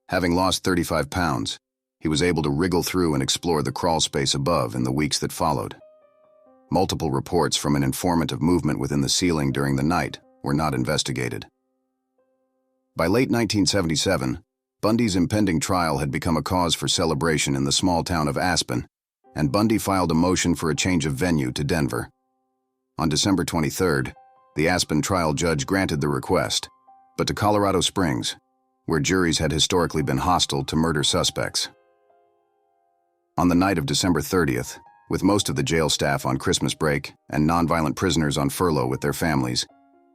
Having lost 35 pounds, he was able to wriggle through and explore the crawl space above in the weeks that followed. Multiple reports from an informant of movement within the ceiling during the night were not investigated. By late 1977, Bundy's impending trial had become a cause for celebration in the small town of Aspen, and Bundy filed a motion for a change of venue to Denver. On December 23rd, the Aspen trial judge granted the request, but to Colorado Springs, where juries had historically been hostile to murder suspects. On the night of December 30th, with most of the jail staff on Christmas break and nonviolent prisoners on furlough with their families,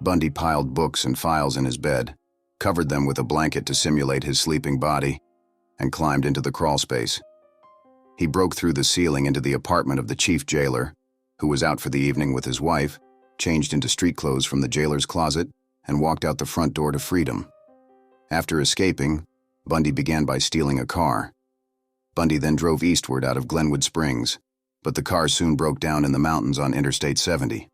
Bundy piled books and files in his bed, covered them with a blanket to simulate his sleeping body, and climbed into the crawl space. He broke through the ceiling into the apartment of the chief jailer, who was out for the evening with his wife, changed into street clothes from the jailer's closet, and walked out the front door to freedom. After escaping, Bundy began by stealing a car. Bundy then drove eastward out of Glenwood Springs, but the car soon broke down in the mountains on Interstate 70.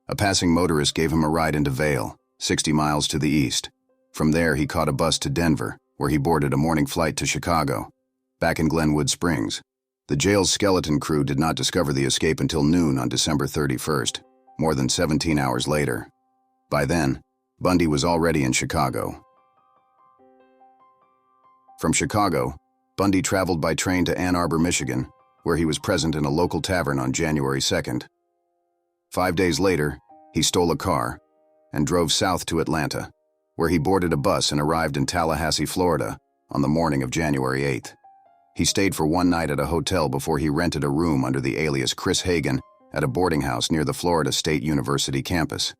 A passing motorist gave him a ride into Vail, 60 miles to the east. From there, he caught a bus to Denver, where he boarded a morning flight to Chicago. Back in Glenwood Springs, the jail's skeleton crew did not discover the escape until noon on December 31st, more than 17 hours later. By then, Bundy was already in Chicago. From Chicago, Bundy traveled by train to Ann Arbor, Michigan, where he was present in a local tavern on January 2nd. 5 days later, he stole a car and drove south to Atlanta, where he boarded a bus and arrived in Tallahassee, Florida, on the morning of January 8th. He stayed for one night at a hotel before he rented a room under the alias Chris Hagen at a boarding house near the Florida State University campus.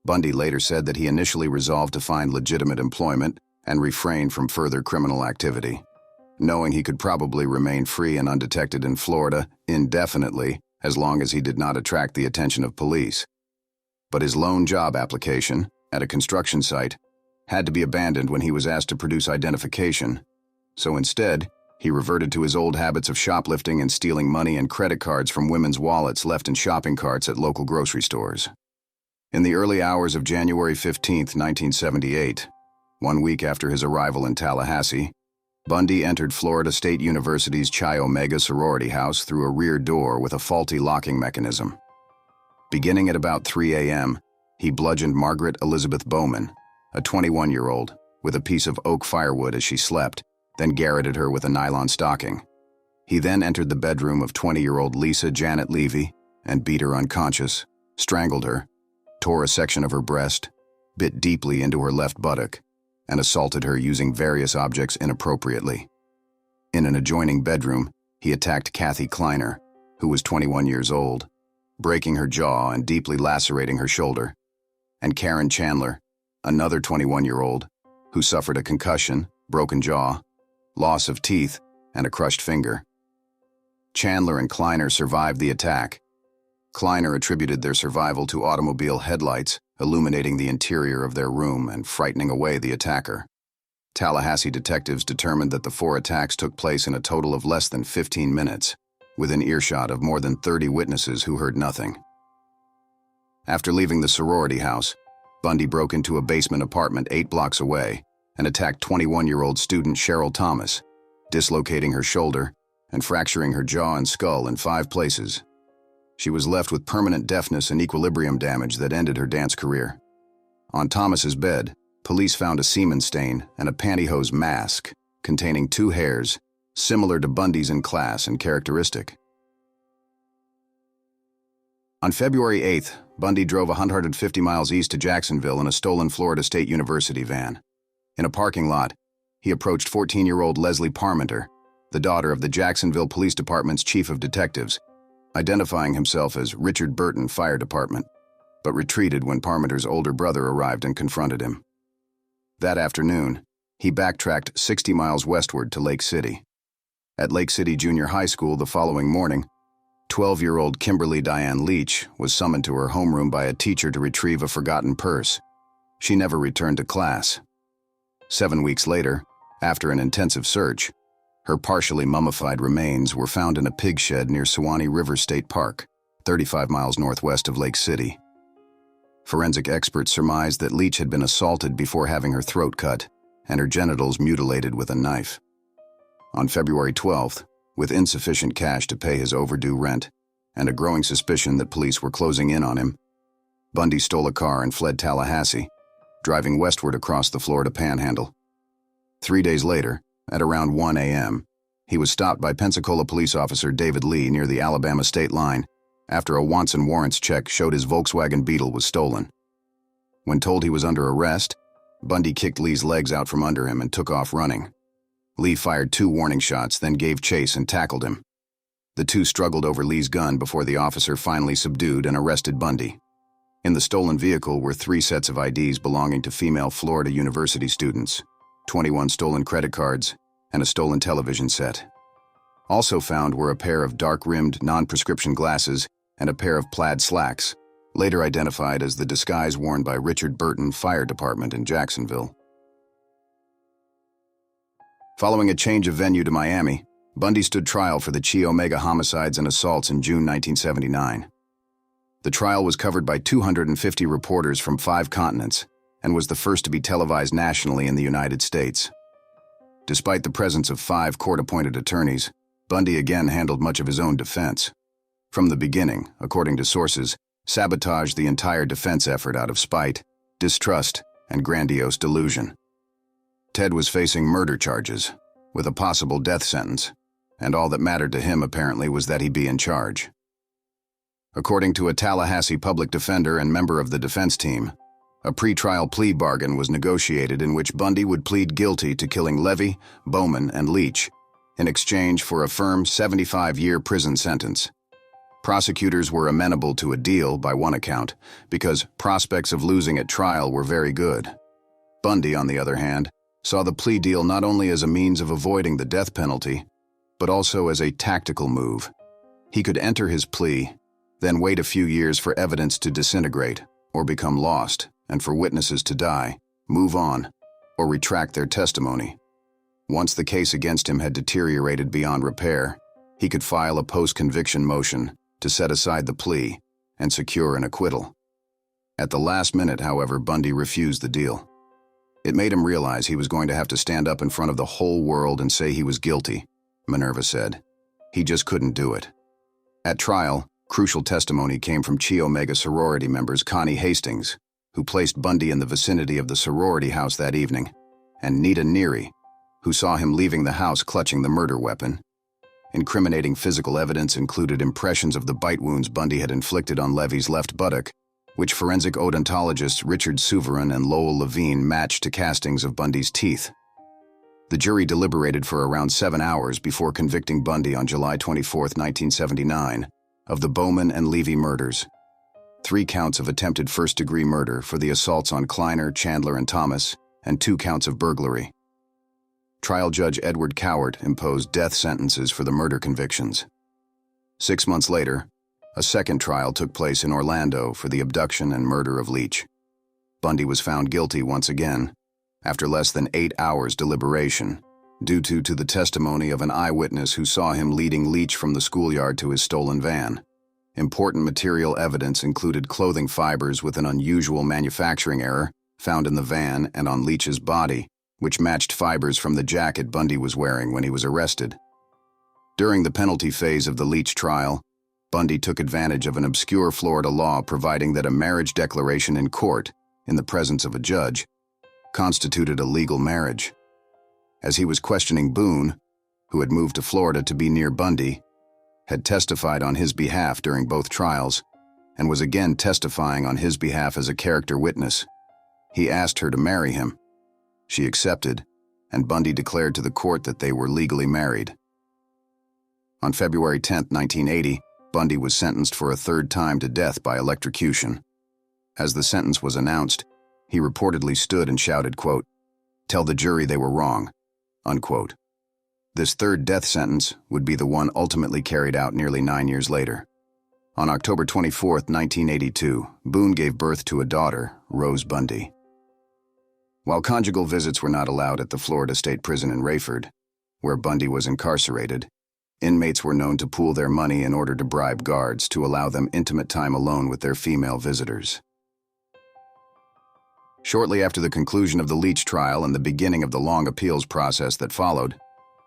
Bundy later said that he initially resolved to find legitimate employment and refrain from further criminal activity, knowing he could probably remain free and undetected in Florida indefinitely as long as he did not attract the attention of police. But his lone job application, at a construction site, had to be abandoned when he was asked to produce identification, so instead, he reverted to his old habits of shoplifting and stealing money and credit cards from women's wallets left in shopping carts at local grocery stores. In the early hours of January 15, 1978, 1 week after his arrival in Tallahassee, Bundy entered Florida State University's Chi Omega sorority house through a rear door with a faulty locking mechanism. Beginning at about 3 a.m., he bludgeoned Margaret Elizabeth Bowman, a 21-year-old, with a piece of oak firewood as she slept, then garroted her with a nylon stocking. He then entered the bedroom of 20-year-old Lisa Janet Levy and beat her unconscious, strangled her, tore a section of her breast, bit deeply into her left buttock, and assaulted her using various objects inappropriately. In an adjoining bedroom, he attacked Kathy Kleiner, who was 21 years old, breaking her jaw and deeply lacerating her shoulder, and Karen Chandler, another 21-year-old, who suffered a concussion, broken jaw, loss of teeth, and a crushed finger. Chandler and Kleiner survived the attack. Kleiner attributed their survival to automobile headlights illuminating the interior of their room and frightening away the attacker. Tallahassee detectives determined that the 4 attacks took place in a total of less than 15 minutes, within earshot of more than 30 witnesses who heard nothing. After leaving the sorority house, Bundy broke into a basement apartment 8 blocks away and attacked 21-year-old student Cheryl Thomas, dislocating her shoulder and fracturing her jaw and skull in 5 places. She was left with permanent deafness and equilibrium damage that ended her dance career. On Thomas's bed, police found a semen stain and a pantyhose mask containing 2 hairs, similar to Bundy's in class and characteristic. On February 8th, Bundy drove 150 miles east to Jacksonville in a stolen Florida State University van. In a parking lot, he approached 14-year-old Leslie Parmenter, the daughter of the Jacksonville Police Department's chief of detectives, identifying himself as Richard Burton Fire Department, but retreated when Parmenter's older brother arrived and confronted him. That afternoon, he backtracked 60 miles westward to Lake City. At Lake City Junior High School the following morning, 12-year-old Kimberly Diane Leach was summoned to her homeroom by a teacher to retrieve a forgotten purse. She never returned to class. 7 weeks later, after an intensive search, her partially mummified remains were found in a pig shed near Suwannee River State Park, 35 miles northwest of Lake City. Forensic experts surmised that Leach had been assaulted before having her throat cut and her genitals mutilated with a knife. On February 12th, with insufficient cash to pay his overdue rent and a growing suspicion that police were closing in on him, Bundy stole a car and fled Tallahassee, driving westward across the Florida Panhandle. 3 days later, at around 1 a.m., he was stopped by Pensacola police officer David Lee near the Alabama state line after a wants and warrants check showed his Volkswagen Beetle was stolen. When told he was under arrest, Bundy kicked Lee's legs out from under him and took off running. Lee fired 2 warning shots, then gave chase and tackled him. The two struggled over Lee's gun before the officer finally subdued and arrested Bundy. In the stolen vehicle were 3 sets of IDs belonging to female Florida University students, 21 stolen credit cards, and a stolen television set. Also found were a pair of dark-rimmed, non-prescription glasses and a pair of plaid slacks, later identified as the disguise worn by Richard Burton Fire Department in Jacksonville. Following a change of venue to Miami, Bundy stood trial for the Chi Omega homicides and assaults in June 1979. The trial was covered by 250 reporters from 5 continents and was the first to be televised nationally in the United States. Despite the presence of 5 court-appointed attorneys, Bundy again handled much of his own defense. From the beginning, according to sources, sabotaged the entire defense effort out of spite, distrust, and grandiose delusion. Ted was facing murder charges, with a possible death sentence, and all that mattered to him apparently was that he be in charge. According to a Tallahassee public defender and member of the defense team, a pre-trial plea bargain was negotiated in which Bundy would plead guilty to killing Levy, Bowman, and Leach in exchange for a firm 75-year prison sentence. Prosecutors were amenable to a deal, by one account, because prospects of losing at trial were very good. Bundy, on the other hand, saw the plea deal not only as a means of avoiding the death penalty, but also as a tactical move. He could enter his plea, then wait a few years for evidence to disintegrate or become lost, and for witnesses to die, move on, or retract their testimony. Once the case against him had deteriorated beyond repair, he could file a post-conviction motion to set aside the plea and secure an acquittal. At the last minute, however, Bundy refused the deal. It made him realize he was going to have to stand up in front of the whole world and say he was guilty, Minerva said. He just couldn't do it. At trial, crucial testimony came from Chi Omega sorority members Connie Hastings, who placed Bundy in the vicinity of the sorority house that evening, and Nita Neary, who saw him leaving the house clutching the murder weapon. Incriminating physical evidence included impressions of the bite wounds Bundy had inflicted on Levy's left buttock, which forensic odontologists Richard Souverin and Lowell Levine matched to castings of Bundy's teeth. The jury deliberated for around 7 hours before convicting Bundy on July 24, 1979, of the Bowman and Levy murders. 3 counts of attempted first-degree murder for the assaults on Kleiner, Chandler, and Thomas, and 2 counts of burglary. Trial Judge Edward Cowart imposed death sentences for the murder convictions. 6 months later, a second trial took place in Orlando for the abduction and murder of Leach. Bundy was found guilty once again, after less than 8 hours deliberation, due to the testimony of an eyewitness who saw him leading Leach from the schoolyard to his stolen van. Important material evidence included clothing fibers with an unusual manufacturing error found in the van and on Leach's body, which matched fibers from the jacket Bundy was wearing when he was arrested. During the penalty phase of the Leach trial, Bundy took advantage of an obscure Florida law providing that a marriage declaration in court, in the presence of a judge, constituted a legal marriage. As he was questioning Boone, who had moved to Florida to be near Bundy, had testified on his behalf during both trials, and was again testifying on his behalf as a character witness. He asked her to marry him. She accepted, and Bundy declared to the court that they were legally married. On February 10, 1980, Bundy was sentenced for a third time to death by electrocution. As the sentence was announced, he reportedly stood and shouted, quote, "Tell the jury they were wrong," unquote. This third death sentence would be the one ultimately carried out nearly 9 years later. On October 24, 1982, Boone gave birth to a daughter, Rose Bundy. While conjugal visits were not allowed at the Florida State Prison in Rayford, where Bundy was incarcerated, inmates were known to pool their money in order to bribe guards to allow them intimate time alone with their female visitors. Shortly after the conclusion of the Leach trial and the beginning of the long appeals process that followed,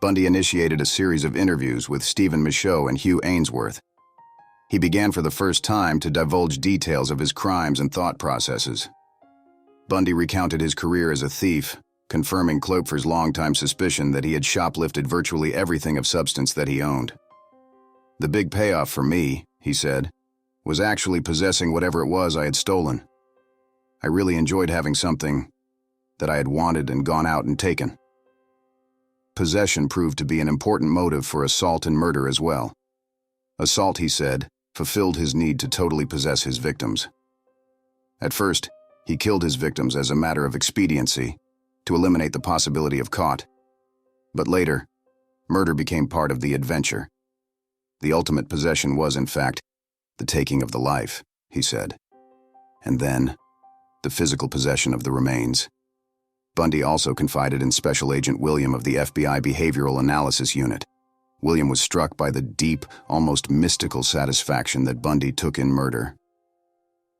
Bundy initiated a series of interviews with Stephen Michaud and Hugh Ainsworth. He began for the first time to divulge details of his crimes and thought processes. Bundy recounted his career as a thief, confirming Kloepfer's longtime suspicion that he had shoplifted virtually everything of substance that he owned. "The big payoff for me," he said, "was actually possessing whatever it was I had stolen. I really enjoyed having something that I had wanted and gone out and taken." Possession proved to be an important motive for assault and murder as well. Assault, he said, fulfilled his need to totally possess his victims. At first, he killed his victims as a matter of expediency, to eliminate the possibility of caught. But later, murder became part of the adventure. The ultimate possession was, in fact, the taking of the life, he said. And then, the physical possession of the remains. Bundy also confided in Special Agent William of the FBI Behavioral Analysis Unit. William was struck by the deep, almost mystical satisfaction that Bundy took in murder.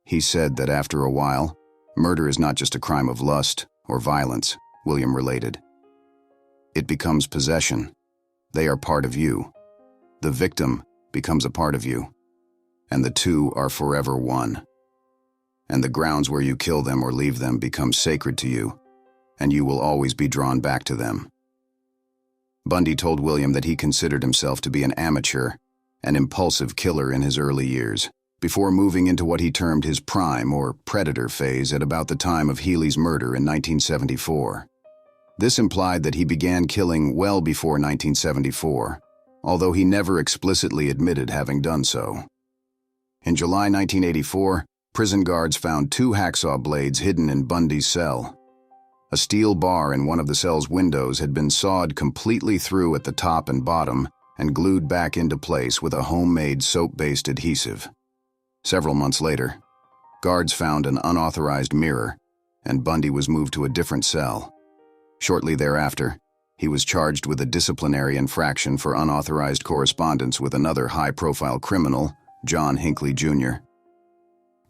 He said that after a while, murder is not just a crime of lust or violence, William related. It becomes possession. They are part of you. The victim becomes a part of you, and the two are forever one. And the grounds where you kill them or leave them become sacred to you, and you will always be drawn back to them. Bundy told William that he considered himself to be an amateur, an impulsive killer in his early years, before moving into what he termed his prime or predator phase at about the time of Healy's murder in 1974. This implied that he began killing well before 1974, although he never explicitly admitted having done so. In July 1984, prison guards found 2 hacksaw blades hidden in Bundy's cell. A steel bar in one of the cell's windows had been sawed completely through at the top and bottom and glued back into place with a homemade soap-based adhesive. Several months later, guards found an unauthorized mirror, and Bundy was moved to a different cell. Shortly thereafter, he was charged with a disciplinary infraction for unauthorized correspondence with another high-profile criminal, John Hinckley Jr.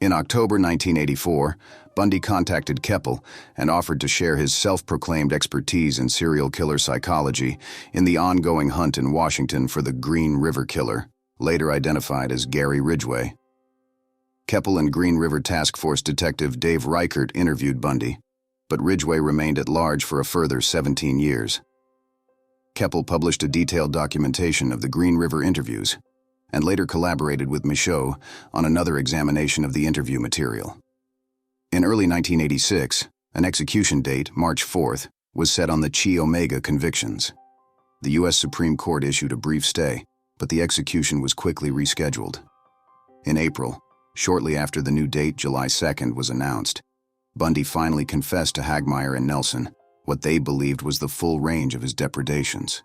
In October 1984, Bundy contacted Keppel and offered to share his self-proclaimed expertise in serial killer psychology in the ongoing hunt in Washington for the Green River Killer, later identified as Gary Ridgway. Keppel and Green River Task Force Detective Dave Reichert interviewed Bundy, but Ridgway remained at large for a further 17 years. Keppel published a detailed documentation of the Green River interviews, and later collaborated with Michaud on another examination of the interview material. In early 1986, an execution date, March 4th, was set on the Chi Omega convictions. The U.S. Supreme Court issued a brief stay, but the execution was quickly rescheduled. In April, shortly after the new date, July 2nd, was announced, Bundy finally confessed to Hagmaier and Nelson what they believed was the full range of his depredations,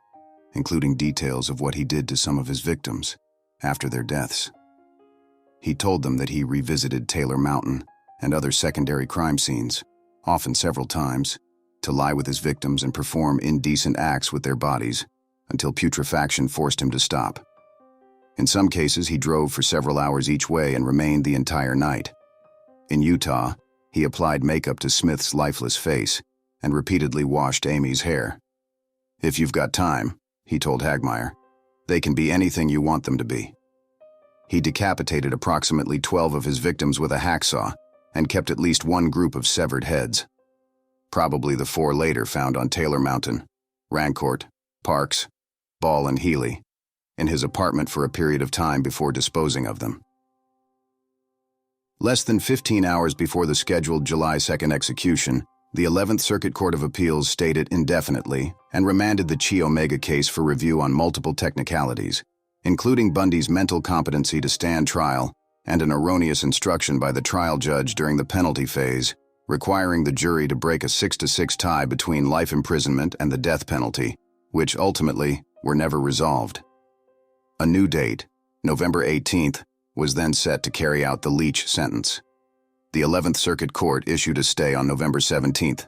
including details of what he did to some of his victims after their deaths. He told them that he revisited Taylor Mountain and other secondary crime scenes, often several times, to lie with his victims and perform indecent acts with their bodies until putrefaction forced him to stop. In some cases, he drove for several hours each way and remained the entire night. In Utah, he applied makeup to Smith's lifeless face and repeatedly washed Amy's hair. "If you've got time," he told Hagmaier, "they can be anything you want them to be." He decapitated approximately 12 of his victims with a hacksaw and kept at least one group of severed heads. Probably the 4 later found on Taylor Mountain, Rancourt, Parks, Ball, and Healy, in his apartment for a period of time before disposing of them. Less than 15 hours before the scheduled July 2nd execution, The 11th Circuit Court of Appeals stayed it indefinitely and remanded the Chi Omega case for review on multiple technicalities, including Bundy's mental competency to stand trial and an erroneous instruction by the trial judge during the penalty phase, requiring the jury to break a 6-6 tie between life imprisonment and the death penalty, which ultimately were never resolved. A new date, November 18th, was then set to carry out the Leach sentence. The 11th Circuit Court issued a stay on November 17th.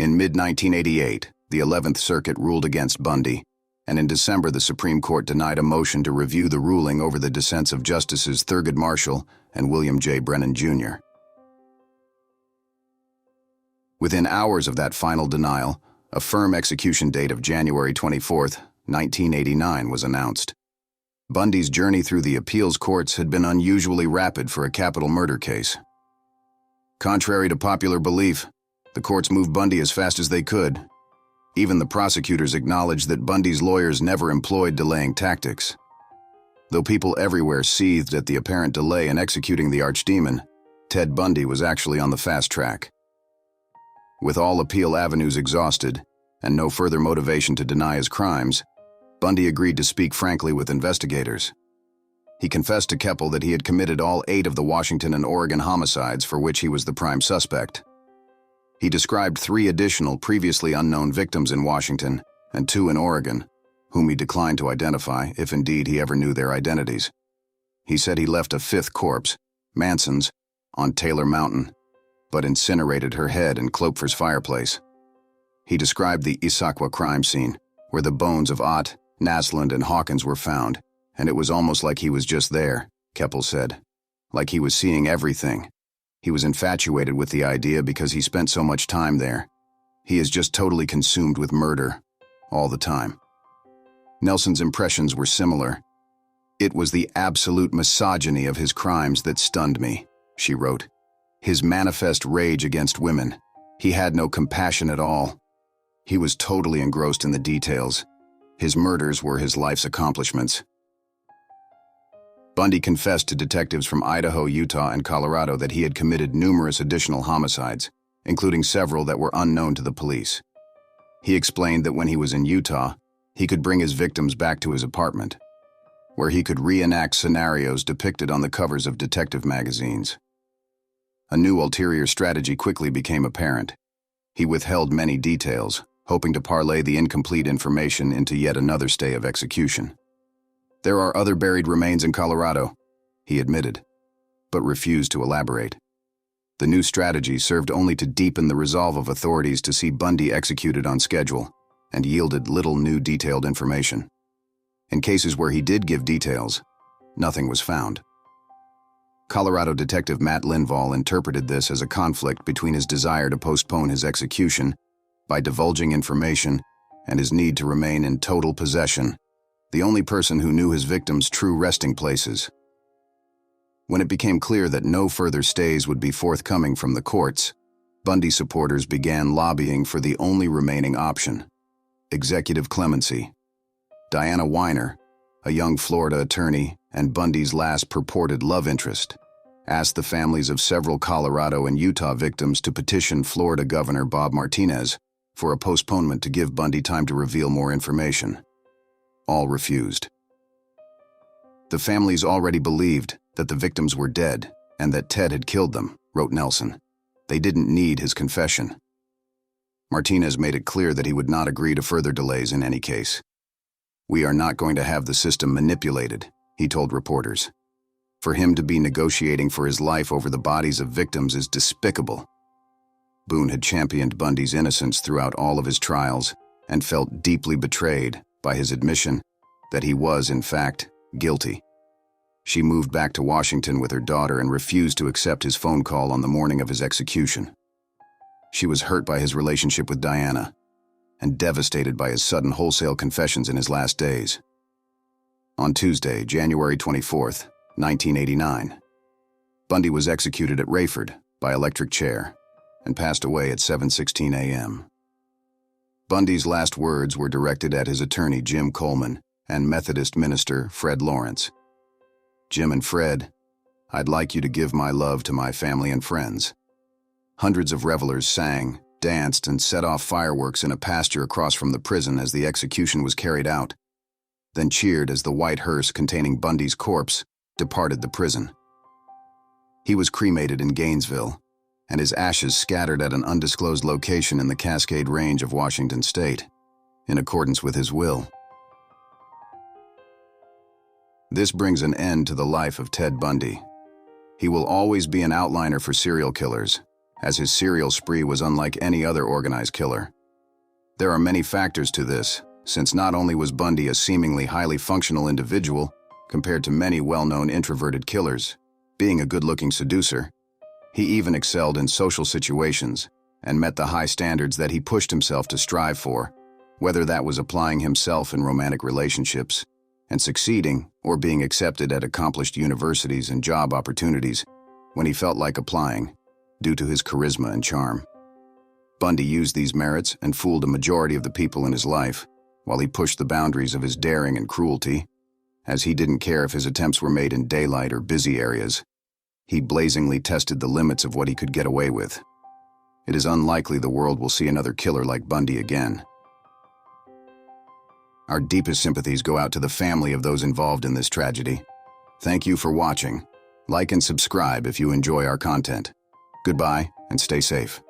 In mid-1988, the 11th Circuit ruled against Bundy, and in December the Supreme Court denied a motion to review the ruling over the dissents of Justices Thurgood Marshall and William J. Brennan, Jr. Within hours of that final denial, a firm execution date of January 24, 1989 was announced. Bundy's journey through the appeals courts had been unusually rapid for a capital murder case. Contrary to popular belief, the courts moved Bundy as fast as they could. Even the prosecutors acknowledged that Bundy's lawyers never employed delaying tactics. Though people everywhere seethed at the apparent delay in executing the archdemon, Ted Bundy was actually on the fast track. With all appeal avenues exhausted and no further motivation to deny his crimes, Bundy agreed to speak frankly with investigators. He confessed to Keppel that he had committed all 8 of the Washington and Oregon homicides for which he was the prime suspect. He described 3 additional previously unknown victims in Washington and 2 in Oregon, whom he declined to identify if indeed he ever knew their identities. He said he left a 5th corpse, Manson's, on Taylor Mountain, but incinerated her head in Klopfer's fireplace. He described the Issaquah crime scene, where the bones of Ott, Naslund, and Hawkins were found, and it was almost like he was just there, Keppel said. Like he was seeing everything. He was infatuated with the idea because he spent so much time there. He is just totally consumed with murder, all the time. Nelson's impressions were similar. It was the absolute misogyny of his crimes that stunned me, she wrote. His manifest rage against women. He had no compassion at all. He was totally engrossed in the details. His murders were his life's accomplishments. Bundy confessed to detectives from Idaho, Utah, and Colorado that he had committed numerous additional homicides, including several that were unknown to the police. He explained that when he was in Utah, he could bring his victims back to his apartment, where he could reenact scenarios depicted on the covers of detective magazines. A new ulterior strategy quickly became apparent. He withheld many details, hoping to parlay the incomplete information into yet another stay of execution. There are other buried remains in Colorado, he admitted, but refused to elaborate. The new strategy served only to deepen the resolve of authorities to see Bundy executed on schedule, and yielded little new detailed information. In cases where he did give details, nothing was found. Colorado detective Matt Linval interpreted this as a conflict between his desire to postpone his execution by divulging information and his need to remain in total possession, the only person who knew his victims' true resting places. When it became clear that no further stays would be forthcoming from the courts, Bundy supporters began lobbying for the only remaining option: executive clemency. Diana Weiner, a young Florida attorney and Bundy's last purported love interest, asked the families of several Colorado and Utah victims to petition Florida Governor Bob Martinez for a postponement to give Bundy time to reveal more information. All refused. The families already believed that the victims were dead and that Ted had killed them, wrote Nelson. They didn't need his confession. Martinez made it clear that he would not agree to further delays in any case. "We are not going to have the system manipulated," he told reporters. "For him to be negotiating for his life over the bodies of victims is despicable." Boone had championed Bundy's innocence throughout all of his trials and felt deeply betrayed by his admission that he was, in fact, guilty. She moved back to Washington with her daughter and refused to accept his phone call on the morning of his execution. She was hurt by his relationship with Diana and devastated by his sudden wholesale confessions in his last days. On Tuesday, January 24th, 1989, Bundy was executed at Rayford by electric chair and passed away at 7:16 a.m. Bundy's last words were directed at his attorney Jim Coleman and Methodist minister Fred Lawrence. "Jim and Fred, I'd like you to give my love to my family and friends." Hundreds of revelers sang, danced, and set off fireworks in a pasture across from the prison as the execution was carried out, then cheered as the white hearse containing Bundy's corpse departed the prison. He was cremated in Gainesville, and his ashes scattered at an undisclosed location in the Cascade Range of Washington State, in accordance with his will. This brings an end to the life of Ted Bundy. He will always be an outliner for serial killers, as his serial spree was unlike any other organized killer. There are many factors to this, since not only was Bundy a seemingly highly functional individual compared to many well-known introverted killers, being a good-looking seducer, he even excelled in social situations and met the high standards that he pushed himself to strive for, whether that was applying himself in romantic relationships and succeeding, or being accepted at accomplished universities and job opportunities when he felt like applying, due to his charisma and charm. Bundy used these merits and fooled a majority of the people in his life, while he pushed the boundaries of his daring and cruelty, as he didn't care if his attempts were made in daylight or busy areas. He blazingly tested the limits of what he could get away with. It is unlikely the world will see another killer like Bundy again. Our deepest sympathies go out to the family of those involved in this tragedy. Thank you for watching. Like and subscribe if you enjoy our content. Goodbye, and stay safe.